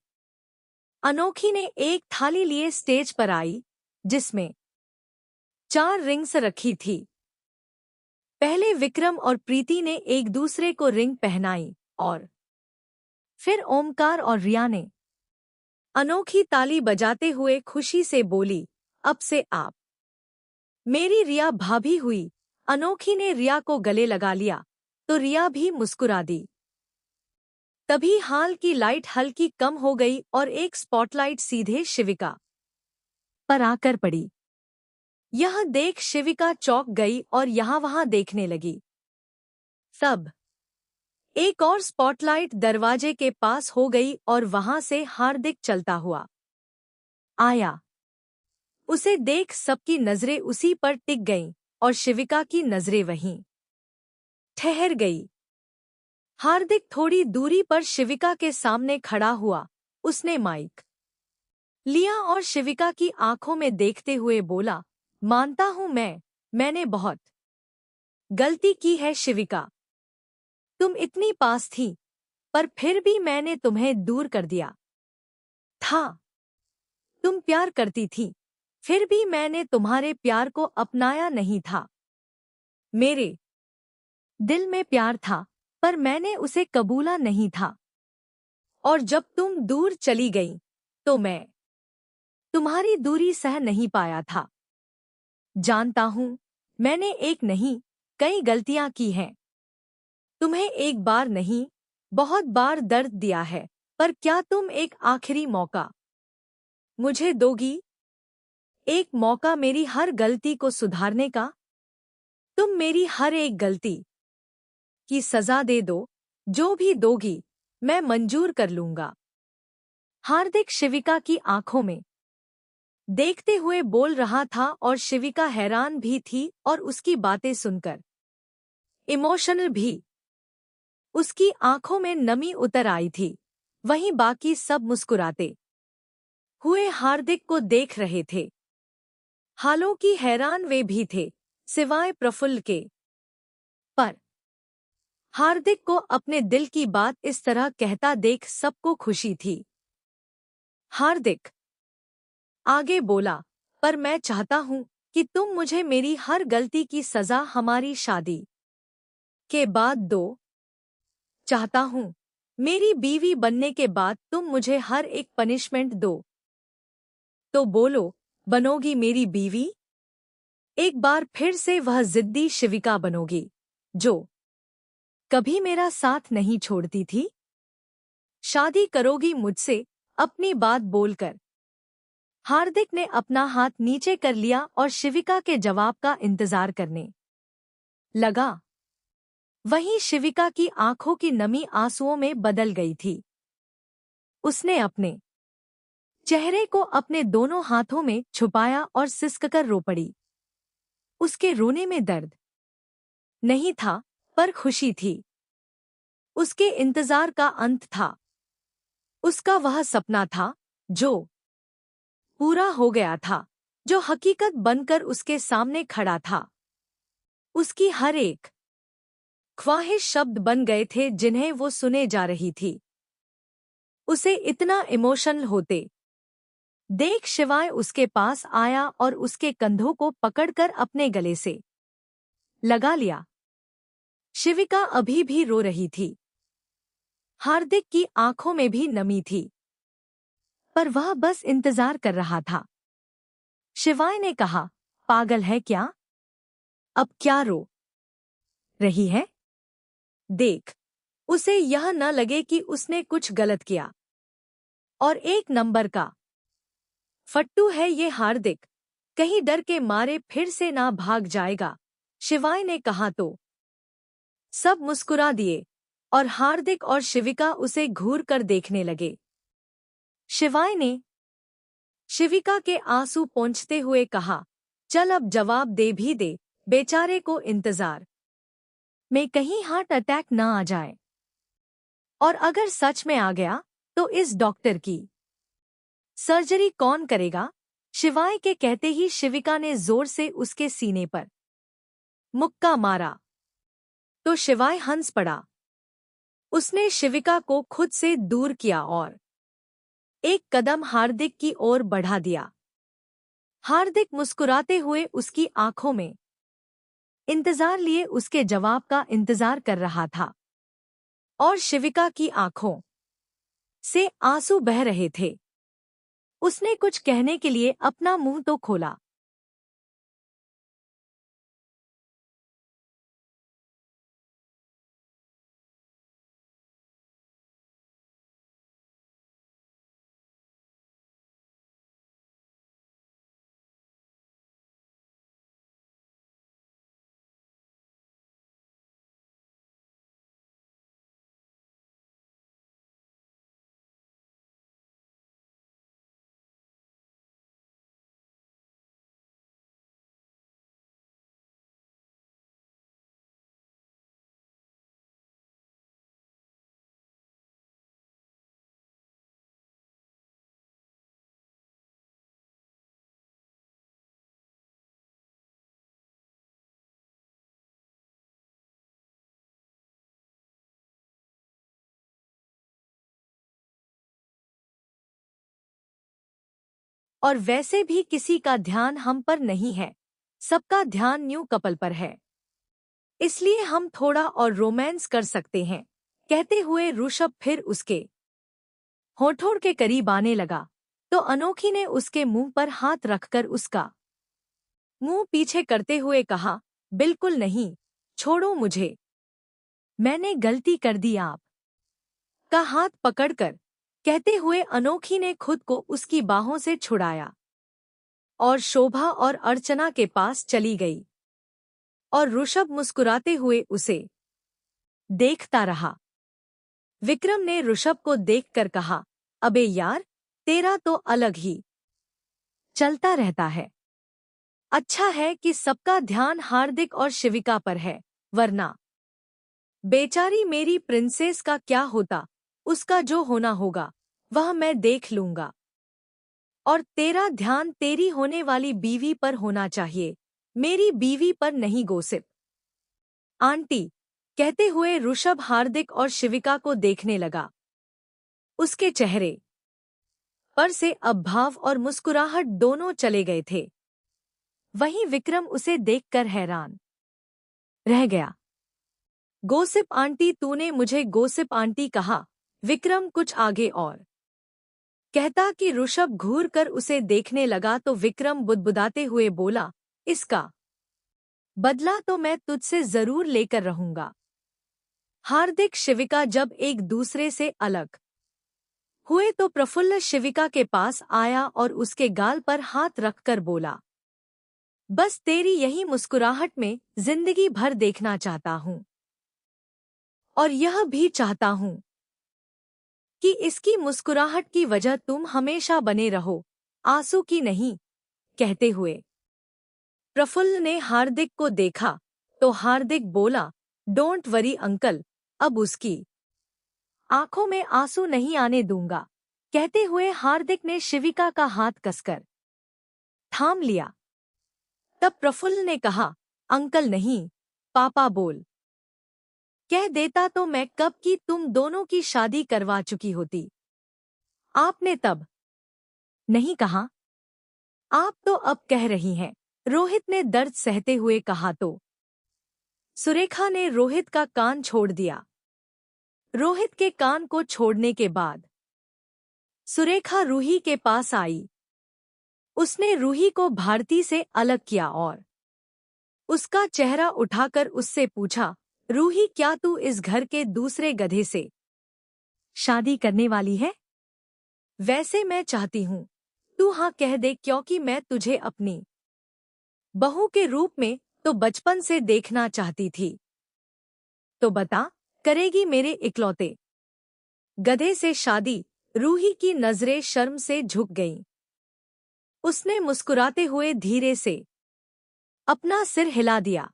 अनोखी ने एक थाली लिए स्टेज पर आई, जिसमें 4 रिंग्स रखी थी। पहले विक्रम और प्रीति ने एक दूसरे को रिंग पहनाई और फिर ओमकार और रिया ने। अनोखी ताली बजाते हुए खुशी से बोली, अब से आप मेरी रिया भाभी हुई। अनोखी ने रिया को गले लगा लिया तो रिया भी मुस्कुरा दी। तभी हाल की लाइट हल्की कम हो गई और एक स्पॉटलाइट सीधे शिविका पर आकर पड़ी। यह देख शिविका चौंक गई और यहाँ-वहाँ देखने लगी। सब एक और स्पॉटलाइट दरवाजे के पास हो गई और वहां से हार्दिक चलता हुआ आया। उसे देख सबकी नजरें उसी पर टिक गईं और शिविका की नजरें वहीं ठहर गई। हार्दिक थोड़ी दूरी पर शिविका के सामने खड़ा हुआ। उसने माइक लिया और शिविका की आंखों में देखते हुए बोला, मानता हूं मैंने बहुत गलती की है शिविका। तुम इतनी पास थी, पर फिर भी मैंने तुम्हें दूर कर दिया था। तुम प्यार करती थी, फिर भी मैंने तुम्हारे प्यार को अपनाया नहीं था। मेरे दिल में प्यार था, पर मैंने उसे कबूला नहीं था। और जब तुम दूर चली गई, तो मैं तुम्हारी दूरी सह नहीं पाया था। जानता हूं, मैंने एक नहीं, कई गलतियां की हैं। तुम्हें एक बार नहीं, बहुत बार दर्द दिया है, पर क्या तुम एक आखिरी मौका मुझे दोगी? एक मौका मेरी हर गलती को सुधारने का? तुम मेरी हर एक गलती की सजा दे दो, जो भी दोगी, मैं मंजूर कर लूंगा। हार्दिक शिविका की आंखों में देखते हुए बोल रहा था और शिविका हैरान भी थी और उसकी बातें सुनकर इमोशनल भी। उसकी आंखों में नमी उतर आई थी। वहीं बाकी सब मुस्कुराते हुए हार्दिक को देख रहे थे। हालांकि हैरान वे भी थे, सिवाय प्रफुल्ल के। पर हार्दिक को अपने दिल की बात इस तरह कहता देख सबको खुशी थी। हार्दिक आगे बोला, पर मैं चाहता हूं कि तुम मुझे मेरी हर गलती की सजा हमारी शादी के बाद दो। चाहता हूं मेरी बीवी बनने के बाद तुम मुझे हर एक पनिशमेंट दो। तो बोलो, बनोगी मेरी बीवी? एक बार फिर से वह जिद्दी शिविका बनोगी, जो कभी मेरा साथ नहीं छोड़ती थी? शादी करोगी मुझसे, अपनी बात बोलकर? हार्दिक ने अपना हाथ नीचे कर लिया और शिविका के जवाब का इंतजार करने लगा। वहीं शिविका की आंखों की नमी आंसुओं में बदल गई थी। उसने अपने चेहरे को अपने दोनों हाथों में छुपाया और सिसककर रो पड़ी। उसके रोने में दर्द नहीं था, पर खुशी थी। उसके इंतजार का अंत था। उसका वह सपना था जो पूरा हो गया था, जो हकीकत बनकर उसके सामने खड़ा था। उसकी हर एक ख्वाहिश शब्द बन गए थे जिन्हें वो सुने जा रही थी। उसे इतना इमोशनल होते देख शिवाय उसके पास आया और उसके कंधों को पकड़कर अपने गले से लगा लिया। शिविका अभी भी रो रही थी। हार्दिक की आंखों में भी नमी थी, पर वह बस इंतजार कर रहा था। शिवाय ने कहा, पागल है क्या? अब क्या रो रही है? देख, उसे यह न लगे कि उसने कुछ गलत किया। और एक नंबर का फट्टू है ये हार्दिक, कहीं डर के मारे फिर से ना भाग जाएगा। शिवाय ने कहा तो सब मुस्कुरा दिए और हार्दिक और शिविका उसे घूर कर देखने लगे। शिवाय ने शिविका के आंसू पोंछते हुए कहा, चल अब जवाब दे भी दे, बेचारे को इंतजार में कहीं हार्ट अटैक न आ जाए। और अगर सच में आ गया तो इस डॉक्टर की सर्जरी कौन करेगा? शिवाय के कहते ही शिविका ने जोर से उसके सीने पर मुक्का मारा तो शिवाय हंस पड़ा। उसने शिविका को खुद से दूर किया और एक कदम हार्दिक की ओर बढ़ा दिया। हार्दिक मुस्कुराते हुए उसकी आंखों में इंतजार लिए उसके जवाब का इंतजार कर रहा था। और शिविका की आंखों से आंसू बह रहे थे। उसने कुछ कहने के लिए अपना मुंह तो खोला, और वैसे भी किसी का ध्यान हम पर नहीं है, सबका ध्यान न्यू कपल पर है। इसलिए हम थोड़ा और रोमांस कर सकते हैं। कहते हुए ऋषभ फिर उसके होठों के करीब आने लगा, तो अनोखी ने उसके मुंह पर हाथ रखकर उसका मुंह पीछे करते हुए कहा, बिल्कुल नहीं, छोड़ो मुझे, मैंने गलती कर दी। आप का हाथ पकड़कर कहते हुए अनोखी ने खुद को उसकी बाहों से छुड़ाया और शोभा और अर्चना के पास चली गई। और ऋषभ मुस्कुराते हुए उसे देखता रहा। विक्रम ने ऋषभ को देखकर कहा, अबे यार, तेरा तो अलग ही चलता रहता है। अच्छा है कि सबका ध्यान हार्दिक और शिविका पर है, वरना बेचारी मेरी प्रिंसेस का क्या होता, उसका जो होना होगा वह मैं देख लूंगा। और तेरा ध्यान तेरी होने वाली बीवी पर होना चाहिए, मेरी बीवी पर नहीं गोसिप। आंटी, कहते हुए ऋषभ हार्दिक और शिविका को देखने लगा। उसके चेहरे पर से अब भाव और मुस्कुराहट दोनों चले गए थे। वहीं विक्रम उसे देखकर हैरान रह गया। गोसिप आंटी, तूने मुझे गोसिप आंटी कहा? विक्रम कुछ आगे और कहता कि ऋषभ घूर कर उसे देखने लगा तो विक्रम बुदबुदाते हुए बोला, इसका बदला तो मैं तुझसे जरूर लेकर रहूंगा। हार्दिक शिविका जब एक दूसरे से अलग हुए तो प्रफुल्ल शिविका के पास आया और उसके गाल पर हाथ रखकर बोला, बस तेरी यही मुस्कुराहट में जिंदगी भर देखना चाहता हूँ, और यह भी चाहता हूँ कि इसकी मुस्कुराहट की वजह तुम हमेशा बने रहो, आंसू की नहीं। कहते हुए प्रफुल्ल ने हार्दिक को देखा तो हार्दिक बोला, डोंट वरी अंकल, अब उसकी आंखों में आंसू नहीं आने दूंगा। कहते हुए हार्दिक ने शिविका का हाथ कसकर थाम लिया। तब प्रफुल्ल ने कहा, अंकल नहीं, पापा बोल कह देता तो मैं कब की तुम दोनों की शादी करवा चुकी होती। आपने तब नहीं कहा, आप तो अब कह रही हैं। रोहित ने दर्द सहते हुए कहा तो सुरेखा ने रोहित का कान छोड़ दिया। रोहित के कान को छोड़ने के बाद सुरेखा रूही के पास आई। उसने रूही को भारती से अलग किया और उसका चेहरा उठाकर उससे पूछा, रूही, क्या तू इस घर के दूसरे गधे से शादी करने वाली है? वैसे मैं चाहती हूँ तू हाँ कह दे, क्योंकि मैं तुझे अपनी बहू के रूप में तो बचपन से देखना चाहती थी। तो बता, करेगी मेरे इकलौते गधे से शादी? रूही की नजरें शर्म से झुक गईं। उसने मुस्कुराते हुए धीरे से अपना सिर हिला दिया।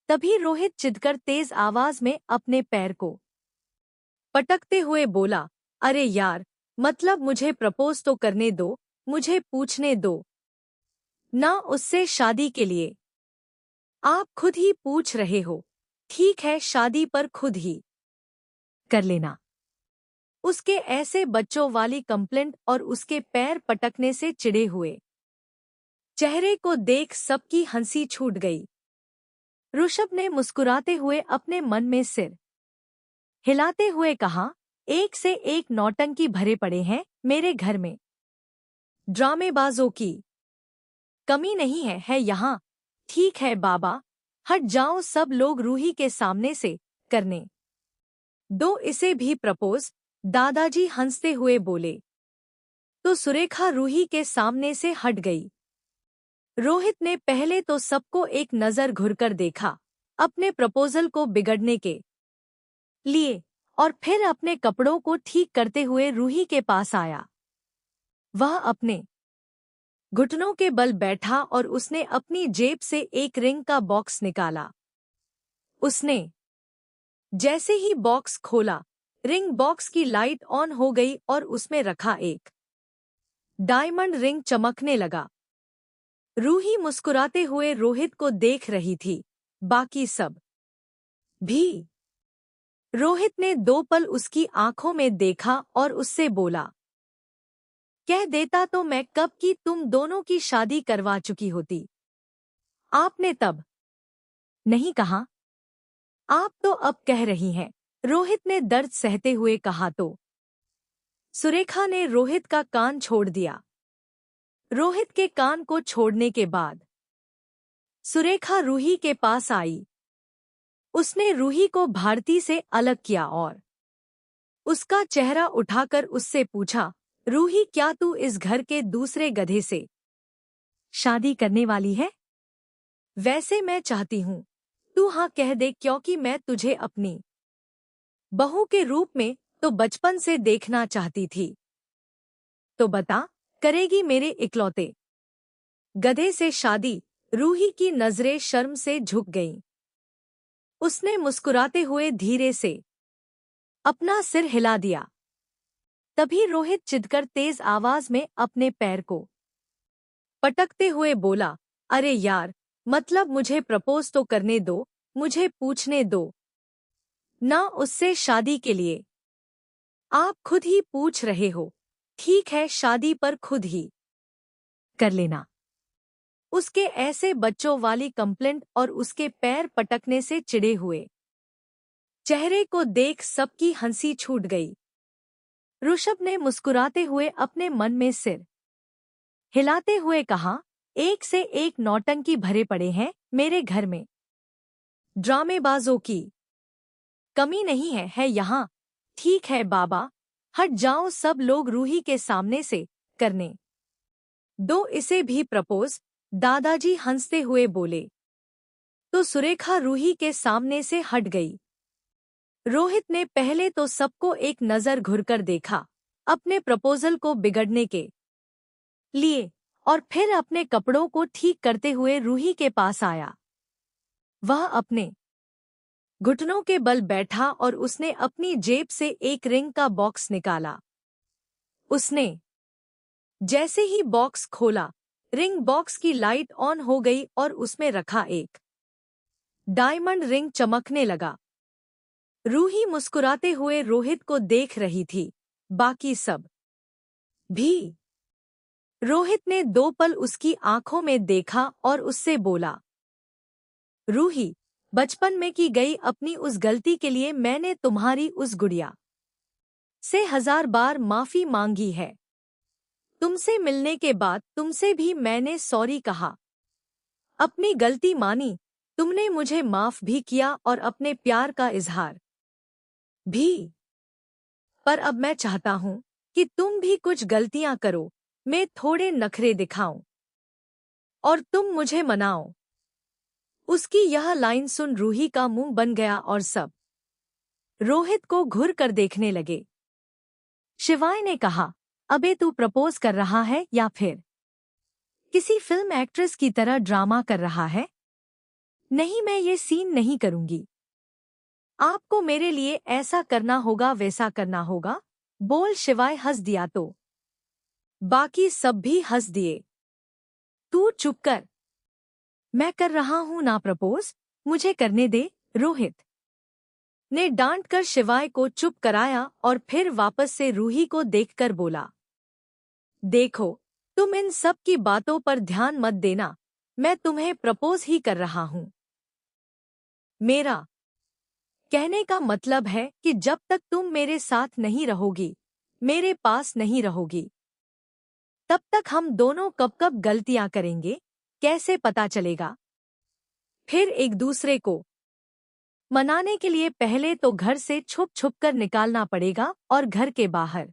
तभी रोहित चिढ़कर तेज आवाज में अपने पैर को पटकते हुए बोला, अरे यार, मतलब मुझे प्रपोज तो करने दो, मुझे पूछने दो ना उससे शादी के लिए। आप खुद ही पूछ रहे हो, ठीक है, शादी पर खुद ही कर लेना। उसके ऐसे बच्चों वाली कंप्लेंट और उसके पैर पटकने से चिढ़े हुए चेहरे को देख सबकी हंसी छूट गई। ऋषभ ने मुस्कुराते हुए अपने मन में सिर हिलाते हुए कहा, एक से एक नौटंकी भरे पड़े हैं मेरे घर में, ड्रामेबाजों की कमी नहीं है यहाँ। ठीक है बाबा, हट जाओ सब लोग, रूही के सामने से करने दो इसे भी प्रपोज। दादाजी हंसते हुए बोले तो सुरेखा रूही के सामने से हट गई। रोहित ने पहले तो सबको एक नजर घुरकर देखा अपने प्रपोजल को बिगड़ने के लिए, और फिर अपने कपड़ों को ठीक करते हुए रूही के पास आया। वह अपने घुटनों के बल बैठा और उसने अपनी जेब से एक रिंग का बॉक्स निकाला। उसने जैसे ही बॉक्स खोला, रिंग बॉक्स की लाइट ऑन हो गई और उसमें रखा एक डायमंड रिंग चमकने लगा। रूही मुस्कुराते हुए रोहित को देख रही थी, बाकी सब भी। रोहित ने 2 पल उसकी आंखों में देखा और उससे बोला, कह देता तो मैं कब की तुम दोनों की शादी करवा चुकी होती। आपने तब नहीं कहा, आप तो अब कह रही हैं। रोहित ने दर्द सहते हुए कहा तो सुरेखा ने रोहित का कान छोड़ दिया। रोहित के कान को छोड़ने के बाद सुरेखा रूही के पास आई। उसने रूही को भारती से अलग किया और उसका चेहरा उठाकर उससे पूछा, रूही, क्या तू इस घर के दूसरे गधे से शादी करने वाली है? वैसे मैं चाहती हूँ तू हाँ कह दे, क्योंकि मैं तुझे अपनी बहू के रूप में तो बचपन से देखना चाहती थी। तो बता, करेगी मेरे इकलौते गधे से शादी? रूही की नजरें शर्म से झुक गईं। उसने मुस्कुराते हुए धीरे से अपना सिर हिला दिया। तभी रोहित चिढ़कर तेज आवाज में अपने पैर को पटकते हुए बोला, अरे यार, मतलब मुझे प्रपोज तो करने दो, मुझे पूछने दो ना उससे शादी के लिए। आप खुद ही पूछ रहे हो। ठीक है, शादी पर खुद ही कर लेना। उसके ऐसे बच्चों वाली कंप्लेंट और उसके पैर पटकने से चिढ़े हुए चेहरे को देख सबकी हंसी छूट गई। ऋषभ ने मुस्कुराते हुए अपने मन में सिर हिलाते हुए कहा, एक से एक नौटंकी भरे पड़े हैं मेरे घर में। ड्रामेबाजों की कमी नहीं है यहाँ। ठीक है बाबा, हट जाओ सब लोग रूही के सामने से करने दो इसे भी प्रपोज। दादाजी हंसते हुए बोले। तो सुरेखा रूही के सामने से हट गई। रोहित ने पहले तो सबको एक नजर घुरकर देखा अपने प्रपोजल को बिगड़ने के लिए, और फिर अपने कपड़ों को ठीक करते हुए रूही के पास आया। वह अपने घुटनों के बल बैठा और उसने अपनी जेब से एक रिंग का बॉक्स निकाला। उसने जैसे ही बॉक्स खोला, रिंग बॉक्स की लाइट ऑन हो गई और उसमें रखा एक डायमंड रिंग चमकने लगा। रूही मुस्कुराते हुए रोहित को देख रही थी, बाकी सब भी। रोहित ने 2 पल उसकी आंखों में देखा और उससे बोला, रूही, बचपन में की गई अपनी उस गलती के लिए मैंने तुम्हारी उस गुड़िया से 1000 बार माफी मांगी है। तुमसे मिलने के बाद तुमसे भी मैंने सॉरी कहा, अपनी गलती मानी, तुमने मुझे माफ भी किया और अपने प्यार का इजहार भी। पर अब मैं चाहता हूं कि तुम भी कुछ गलतियां करो, मैं थोड़े नखरे दिखाऊं और तुम मुझे मनाओ। उसकी यह लाइन सुन रूही का मुंह बन गया और सब रोहित को घूर कर देखने लगे। शिवाय ने कहा, अबे तू प्रपोज कर रहा है या फिर किसी फिल्म एक्ट्रेस की तरह ड्रामा कर रहा है? नहीं, मैं ये सीन नहीं करूंगी। आपको मेरे लिए ऐसा करना होगा वैसा करना होगा। बोल। शिवाय हंस दिया तो बाकी सब भी हंस दिए। तू चुप कर, मैं कर रहा हूं ना प्रपोज, मुझे करने दे। रोहित ने डांट कर शिवाय को चुप कराया और फिर वापस से रूही को देखकर बोला, देखो, तुम इन सब की बातों पर ध्यान मत देना, मैं तुम्हें प्रपोज ही कर रहा हूं। मेरा कहने का मतलब है कि जब तक तुम मेरे साथ नहीं रहोगी, मेरे पास नहीं रहोगी, तब तक हम दोनों कब कब गलतियां करेंगे कैसे पता चलेगा? फिर एक दूसरे को मनाने के लिए पहले तो घर से छुप छुप कर निकालना पड़ेगा और घर के बाहर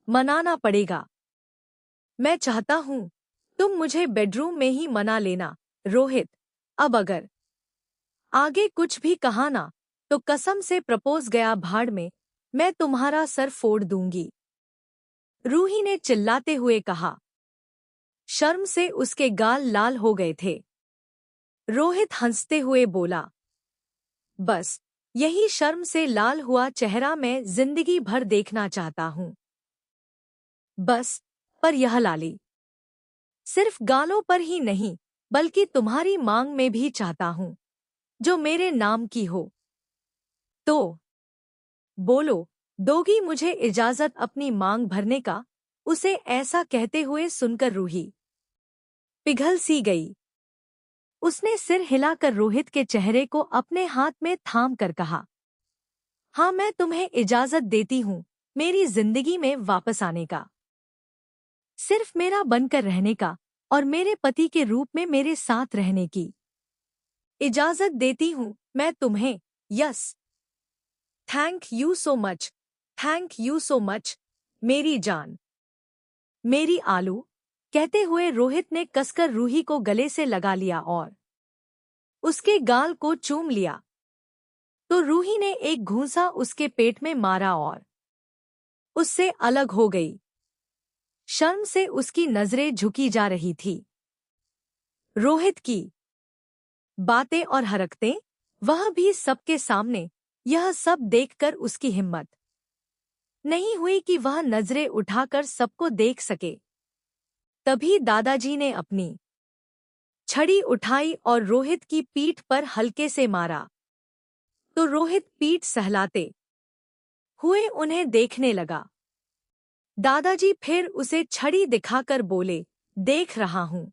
मनाना पड़ेगा। मैं चाहता हूं तुम मुझे बेडरूम में ही मना लेना। रोहित, अब अगर आगे कुछ भी कहा ना तो कसम से प्रपोज गया भाड़ में, मैं तुम्हारा सर फोड़ दूंगी। रूही ने चिल्लाते हुए कहा। शर्म से उसके गाल लाल हो गए थे। रोहित हंसते हुए बोला, बस यही शर्म से लाल हुआ चेहरा मैं जिंदगी भर देखना चाहता हूं। बस, पर यह लाली सिर्फ गालों पर ही नहीं बल्कि तुम्हारी मांग में भी चाहता हूं, जो मेरे नाम की हो। तो बोलो, दोगी मुझे इजाजत अपनी मांग भरने का? उसे ऐसा कहते हुए सुनकर रूही पिघल सी गई। उसने सिर हिलाकर रोहित के चेहरे को अपने हाथ में थाम कर कहा, हाँ, मैं तुम्हें इजाजत देती हूँ मेरी जिंदगी में वापस आने का, सिर्फ मेरा बनकर रहने का और मेरे पति के रूप में मेरे साथ रहने की इजाजत देती हूँ मैं तुम्हें। Yes, thank you so much, thank you so much मेरी जान, मेरी आलू। कहते हुए रोहित ने कसकर रूही को गले से लगा लिया और उसके गाल को चूम लिया। तो रूही ने एक घूंसा उसके पेट में मारा और उससे अलग हो गई। शर्म से उसकी नजरें झुकी जा रही थी। रोहित की बातें और हरकतें वह भी सबके सामने। यह सब देखकर उसकी हिम्मत नहीं हुई कि वह नजरें उठाकर सबको देख सके। तभी दादाजी ने अपनी छड़ी उठाई और रोहित की पीठ पर हल्के से मारा, तो रोहित पीठ सहलाते हुए उन्हें देखने लगा। दादाजी फिर उसे छड़ी दिखाकर बोले, देख रहा हूं,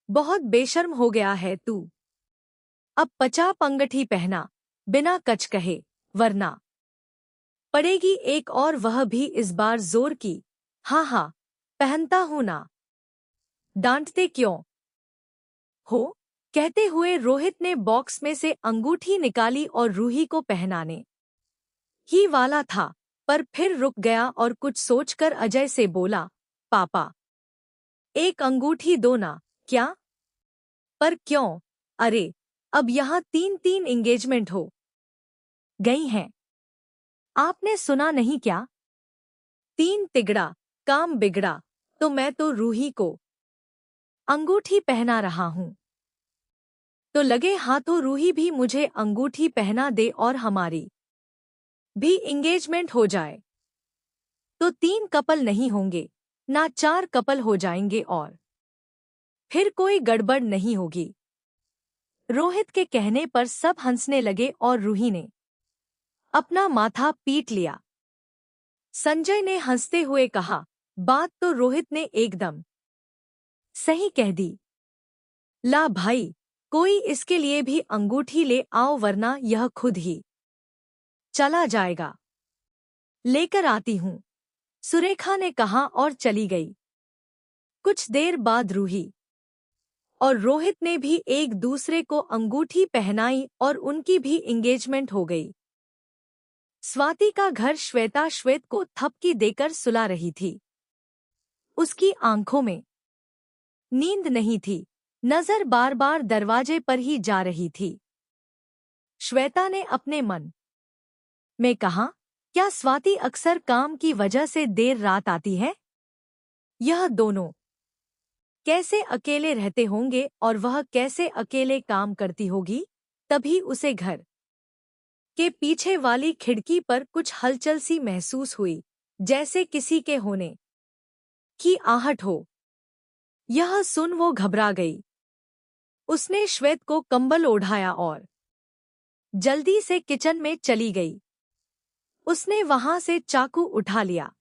बहुत बेशर्म हो गया है तू। अब 50 अंगूठी पहना, बिना कच कहे, वरना पड़ेगी एक। और वह भी इस बार जोर की, हाँ हाँ, पहनता हूं ना, डांटते क्यों हो। कहते हुए रोहित ने बॉक्स में से अंगूठी निकाली और रूही को पहनाने ही वाला था, पर फिर रुक गया और कुछ सोचकर अजय से बोला, पापा, एक अंगूठी दो ना। क्या? पर क्यों? अरे, अब यहाँ 3-3 एंगेजमेंट हो गई हैं। आपने सुना नहीं क्या? 3 तिगड़ा, काम बिगड़ा। तो मैं तो रूही को अंगूठी पहना रहा हूं, तो लगे हाथों रूही भी मुझे अंगूठी पहना दे और हमारी भी एंगेजमेंट हो जाए, तो 3 कपल नहीं होंगे ना, 4 कपल हो जाएंगे और फिर कोई गड़बड़ नहीं होगी। रोहित के कहने पर सब हंसने लगे और रूही ने अपना माथा पीट लिया। संजय ने हंसते हुए कहा, बात तो रोहित ने एकदम सही कह दी। ला भाई, कोई इसके लिए भी अंगूठी ले आओ, वरना यह खुद ही चला जाएगा। लेकर आती हूं, सुरेखा ने कहा और चली गई। कुछ देर बाद रूही और रोहित ने भी एक दूसरे को अंगूठी पहनाई और उनकी भी एंगेजमेंट हो गई। स्वाति का घर श्वेता श्वेत को थपकी देकर सुला रही थी। उसकी आंखों में नींद नहीं थी, नजर बार बार दरवाजे पर ही जा रही थी। श्वेता ने अपने मन में कहा, क्या स्वाति अक्सर काम की वजह से देर रात आती है? यह दोनों कैसे अकेले रहते होंगे और वह कैसे अकेले काम करती होगी? तभी उसे घर के पीछे वाली खिड़की पर कुछ हलचल सी महसूस हुई, जैसे किसी के होने की आहट हो। यह सुन वो घबरा गई। उसने श्वेत को कंबल ओढ़ाया और जल्दी से किचन में चली गई। उसने वहां से चाकू उठा लिया।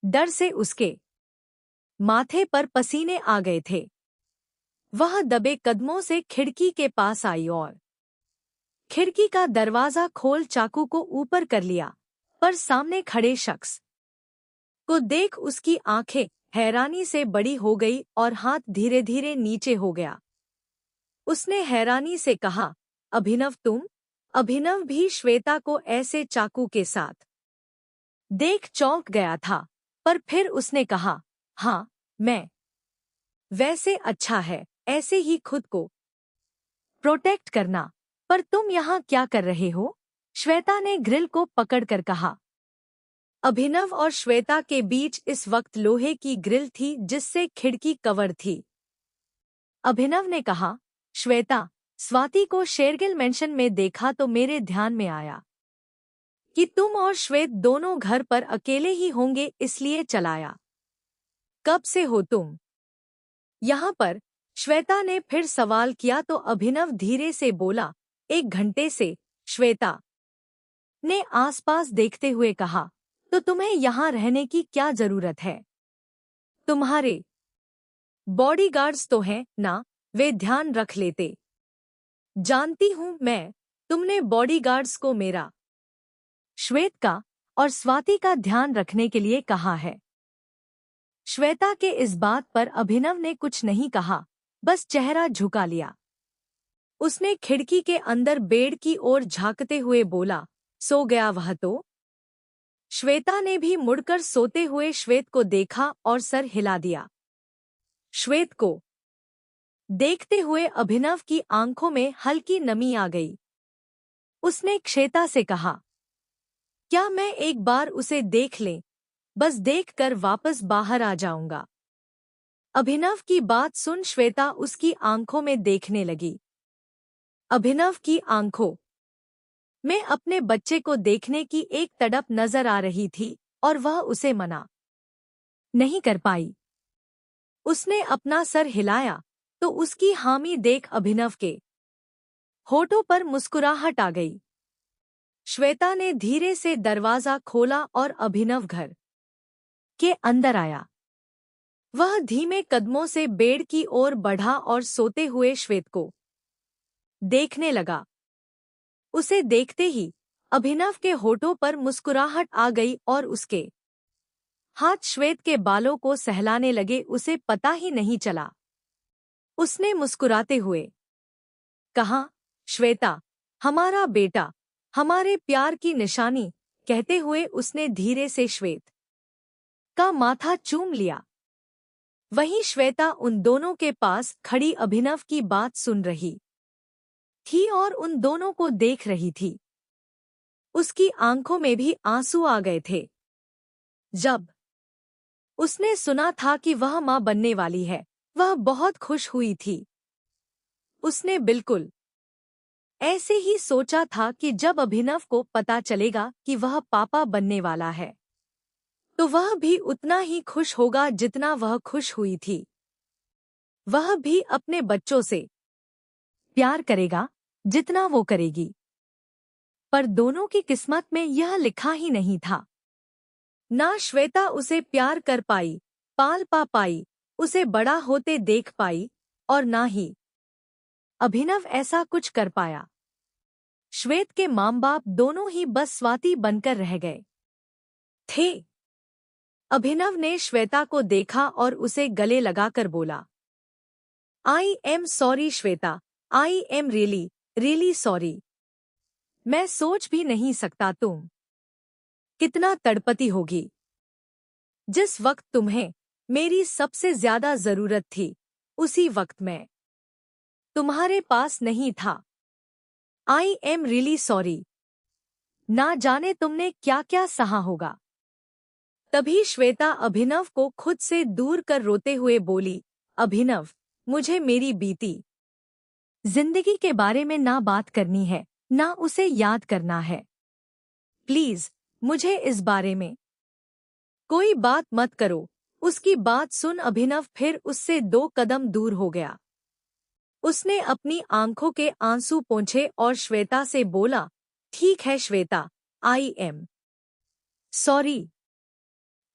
डर से उसके माथे पर पसीने आ गए थे। वह दबे कदमों से खिड़की के पास आई और खिड़की का दरवाजा खोल चाकू को ऊपर कर लिया, पर सामने खड़े शख्स को देख उसकी आंखें हैरानी से बड़ी हो गई और हाथ धीरे धीरे नीचे हो गया। उसने हैरानी से कहा, अभिनव तुम? अभिनव भी श्वेता को ऐसे चाकू के साथ देख चौंक गया था, पर फिर उसने कहा, हाँ, मैं। वैसे अच्छा है, ऐसे ही खुद को प्रोटेक्ट करना। पर तुम यहाँ क्या कर रहे हो? श्वेता ने ग्रिल को पकड़कर कहा। अभिनव और श्वेता के बीच इस वक्त लोहे की ग्रिल थी जिससे खिड़की कवर थी। अभिनव ने कहा, श्वेता, स्वाति को शेरगिल मेंशन में देखा तो मेरे ध्यान में आया कि तुम और श्वेत दोनों घर पर अकेले ही होंगे, इसलिए चलाया। कब से हो तुम यहाँ पर? श्वेता ने फिर सवाल किया तो अभिनव धीरे से बोला, 1 घंटे से। श्वेता ने आसपास देखते हुए कहा, तो तुम्हें यहाँ रहने की क्या जरूरत है? तुम्हारे बॉडीगार्ड्स तो हैं ना, वे ध्यान रख लेते। जानती हूँ मैं, तुमने बॉडीगार्ड्स को मेरा, श्वेत का और स्वाति का ध्यान रखने के लिए कहा है। श्वेता के इस बात पर अभिनव ने कुछ नहीं कहा, बस चेहरा झुका लिया। उसने खिड़की के अंदर बेड की ओर झांकते हुए बोला, सो गया वह तो? श्वेता ने भी मुड़कर सोते हुए श्वेत को देखा और सर हिला दिया। श्वेत को देखते हुए अभिनव की आंखों में हल्की नमी आ गई। उसने श्वेता से कहा, क्या मैं एक बार उसे देख लें? बस देखकर वापस बाहर आ जाऊंगा। अभिनव की बात सुन श्वेता उसकी आंखों में देखने लगी। अभिनव की आंखों में अपने बच्चे को देखने की एक तड़प नजर आ रही थी और वह उसे मना नहीं कर पाई। उसने अपना सर हिलाया तो उसकी हामी देख अभिनव के होठों पर मुस्कुराहट आ गई। श्वेता ने धीरे से दरवाजा खोला और अभिनव घर के अंदर आया। वह धीमे कदमों से बेड की ओर बढ़ा और सोते हुए श्वेत को देखने लगा। उसे देखते ही अभिनव के होठों पर मुस्कुराहट आ गई और उसके हाथ श्वेत के बालों को सहलाने लगे। उसे पता ही नहीं चला। उसने मुस्कुराते हुए कहा, श्वेता, हमारा बेटा, हमारे प्यार की निशानी, कहते हुए उसने धीरे से श्वेत का माथा चूम लिया। वहीं श्वेता उन दोनों के पास खड़ी अभिनव की बात सुन रही थी और उन दोनों को देख रही थी। उसकी आंखों में भी आंसू आ गए थे। जब उसने सुना था कि वह मां बनने वाली है, वह बहुत खुश हुई थी। उसने बिल्कुल ऐसे ही सोचा था कि जब अभिनव को पता चलेगा कि वह पापा बनने वाला है, तो वह भी उतना ही खुश होगा जितना वह खुश हुई थी। वह भी अपने बच्चों से प्यार करेगा जितना वो करेगी। पर दोनों की किस्मत में यह लिखा ही नहीं था। ना श्वेता उसे प्यार कर पाई, पाल पाई, उसे बड़ा होते देख पाई, और ना ही अभिनव ऐसा कुछ कर पाया। श्वेत के माँ बाप दोनों ही बस स्वाति बनकर रह गए थे। अभिनव ने श्वेता को देखा और उसे गले लगाकर बोला, I am sorry Shweta, I am really really sorry. मैं सोच भी नहीं सकता तुम कितना तड़पती होगी। जिस वक्त तुम्हें मेरी सबसे ज्यादा जरूरत थी, उसी वक्त मैं तुम्हारे पास नहीं था। I am really sorry. ना जाने तुमने क्या क्या सहा होगा। तभी श्वेता अभिनव को खुद से दूर कर रोते हुए बोली, अभिनव, मुझे मेरी बीती जिंदगी के बारे में ना बात करनी है, ना उसे याद करना है। प्लीज मुझे इस बारे में कोई बात मत करो। उसकी बात सुन अभिनव फिर उससे 2 कदम दूर हो गया। उसने अपनी आंखों के आंसू पोंछे और श्वेता से बोला, ठीक है श्वेता, आई एम सॉरी।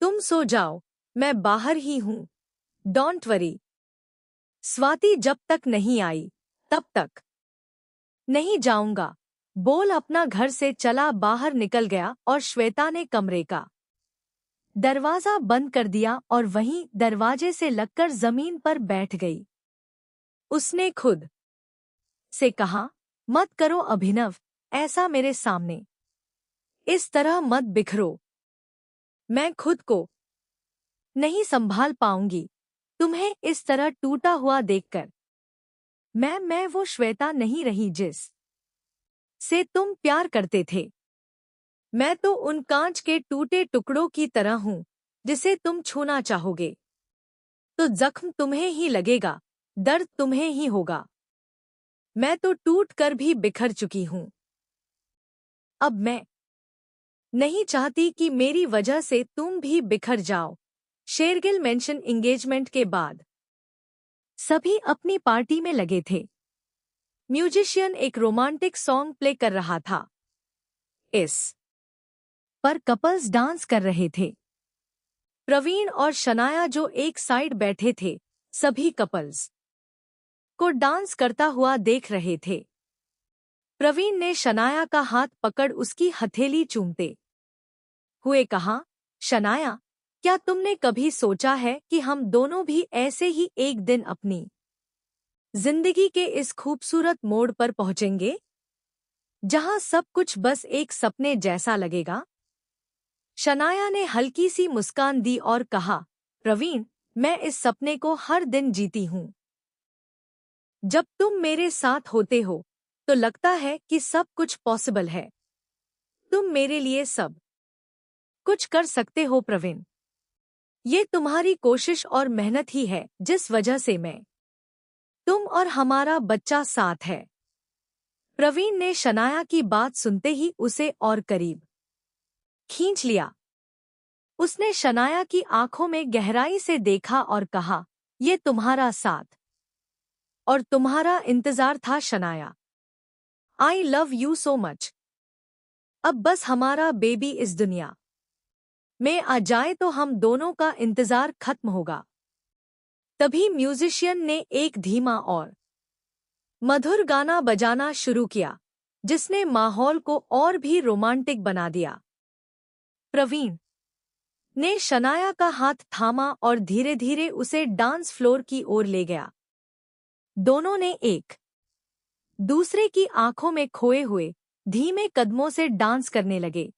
तुम सो जाओ, मैं बाहर ही हूँ। Don't worry. स्वाति जब तक नहीं आई तब तक नहीं जाऊंगा, बोल अपना घर से चला बाहर निकल गया और श्वेता ने कमरे का दरवाजा बंद कर दिया और वहीं दरवाजे से लगकर जमीन पर बैठ गई। उसने खुद से कहा, मत करो अभिनव ऐसा मेरे सामने, इस तरह मत बिखरो। मैं खुद को नहीं संभाल पाऊंगी तुम्हें इस तरह टूटा हुआ देखकर। मैं वो श्वेता नहीं रही जिस से तुम प्यार करते थे। मैं तो उन कांच के टूटे टुकड़ों की तरह हूं जिसे तुम छूना चाहोगे तो जख्म तुम्हें ही लगेगा, दर्द तुम्हें ही होगा। मैं तो टूट कर भी बिखर चुकी हूं। अब मैं नहीं चाहती कि मेरी वजह से तुम भी बिखर जाओ। शेरगिल मेंशन एंगेजमेंट के बाद सभी अपनी पार्टी में लगे थे। म्यूजिशियन एक रोमांटिक सॉन्ग प्ले कर रहा था। इस पर कपल्स डांस कर रहे थे। प्रवीण और शनाया जो एक साइड बैठे थे, सभी कपल्स को डांस करता हुआ देख रहे थे। प्रवीण ने शनाया का हाथ पकड़ उसकी हथेली चूमते हुए कहा, शनाया, क्या तुमने कभी सोचा है कि हम दोनों भी ऐसे ही एक दिन अपनी जिंदगी के इस खूबसूरत मोड़ पर पहुंचेंगे जहां सब कुछ बस एक सपने जैसा लगेगा? शनाया ने हल्की सी मुस्कान दी और कहा, प्रवीण, मैं इस सपने को हर दिन जीती हूं। जब तुम मेरे साथ होते हो तो लगता है कि सब कुछ पॉसिबल है। तुम मेरे लिए सब कुछ कर सकते हो प्रवीण। ये तुम्हारी कोशिश और मेहनत ही है जिस वजह से मैं, तुम और हमारा बच्चा साथ है। प्रवीण ने शनाया की बात सुनते ही उसे और करीब खींच लिया। उसने शनाया की आंखों में गहराई से देखा और कहा, ये तुम्हारा साथ और तुम्हारा इंतजार था Shanaya. I love you so much. अब बस हमारा बेबी इस दुनिया में आ जाए तो हम दोनों का इंतजार खत्म होगा। तभी म्यूजिशियन ने एक धीमा और मधुर गाना बजाना शुरू किया, जिसने माहौल को और भी रोमांटिक बना दिया। प्रवीण ने शनाया का हाथ थामा और धीरे धीरे उसे डांस फ्लोर की ओर ले गया। दोनों ने एक दूसरे की आंखों में खोए हुए धीमे कदमों से डांस करने लगे।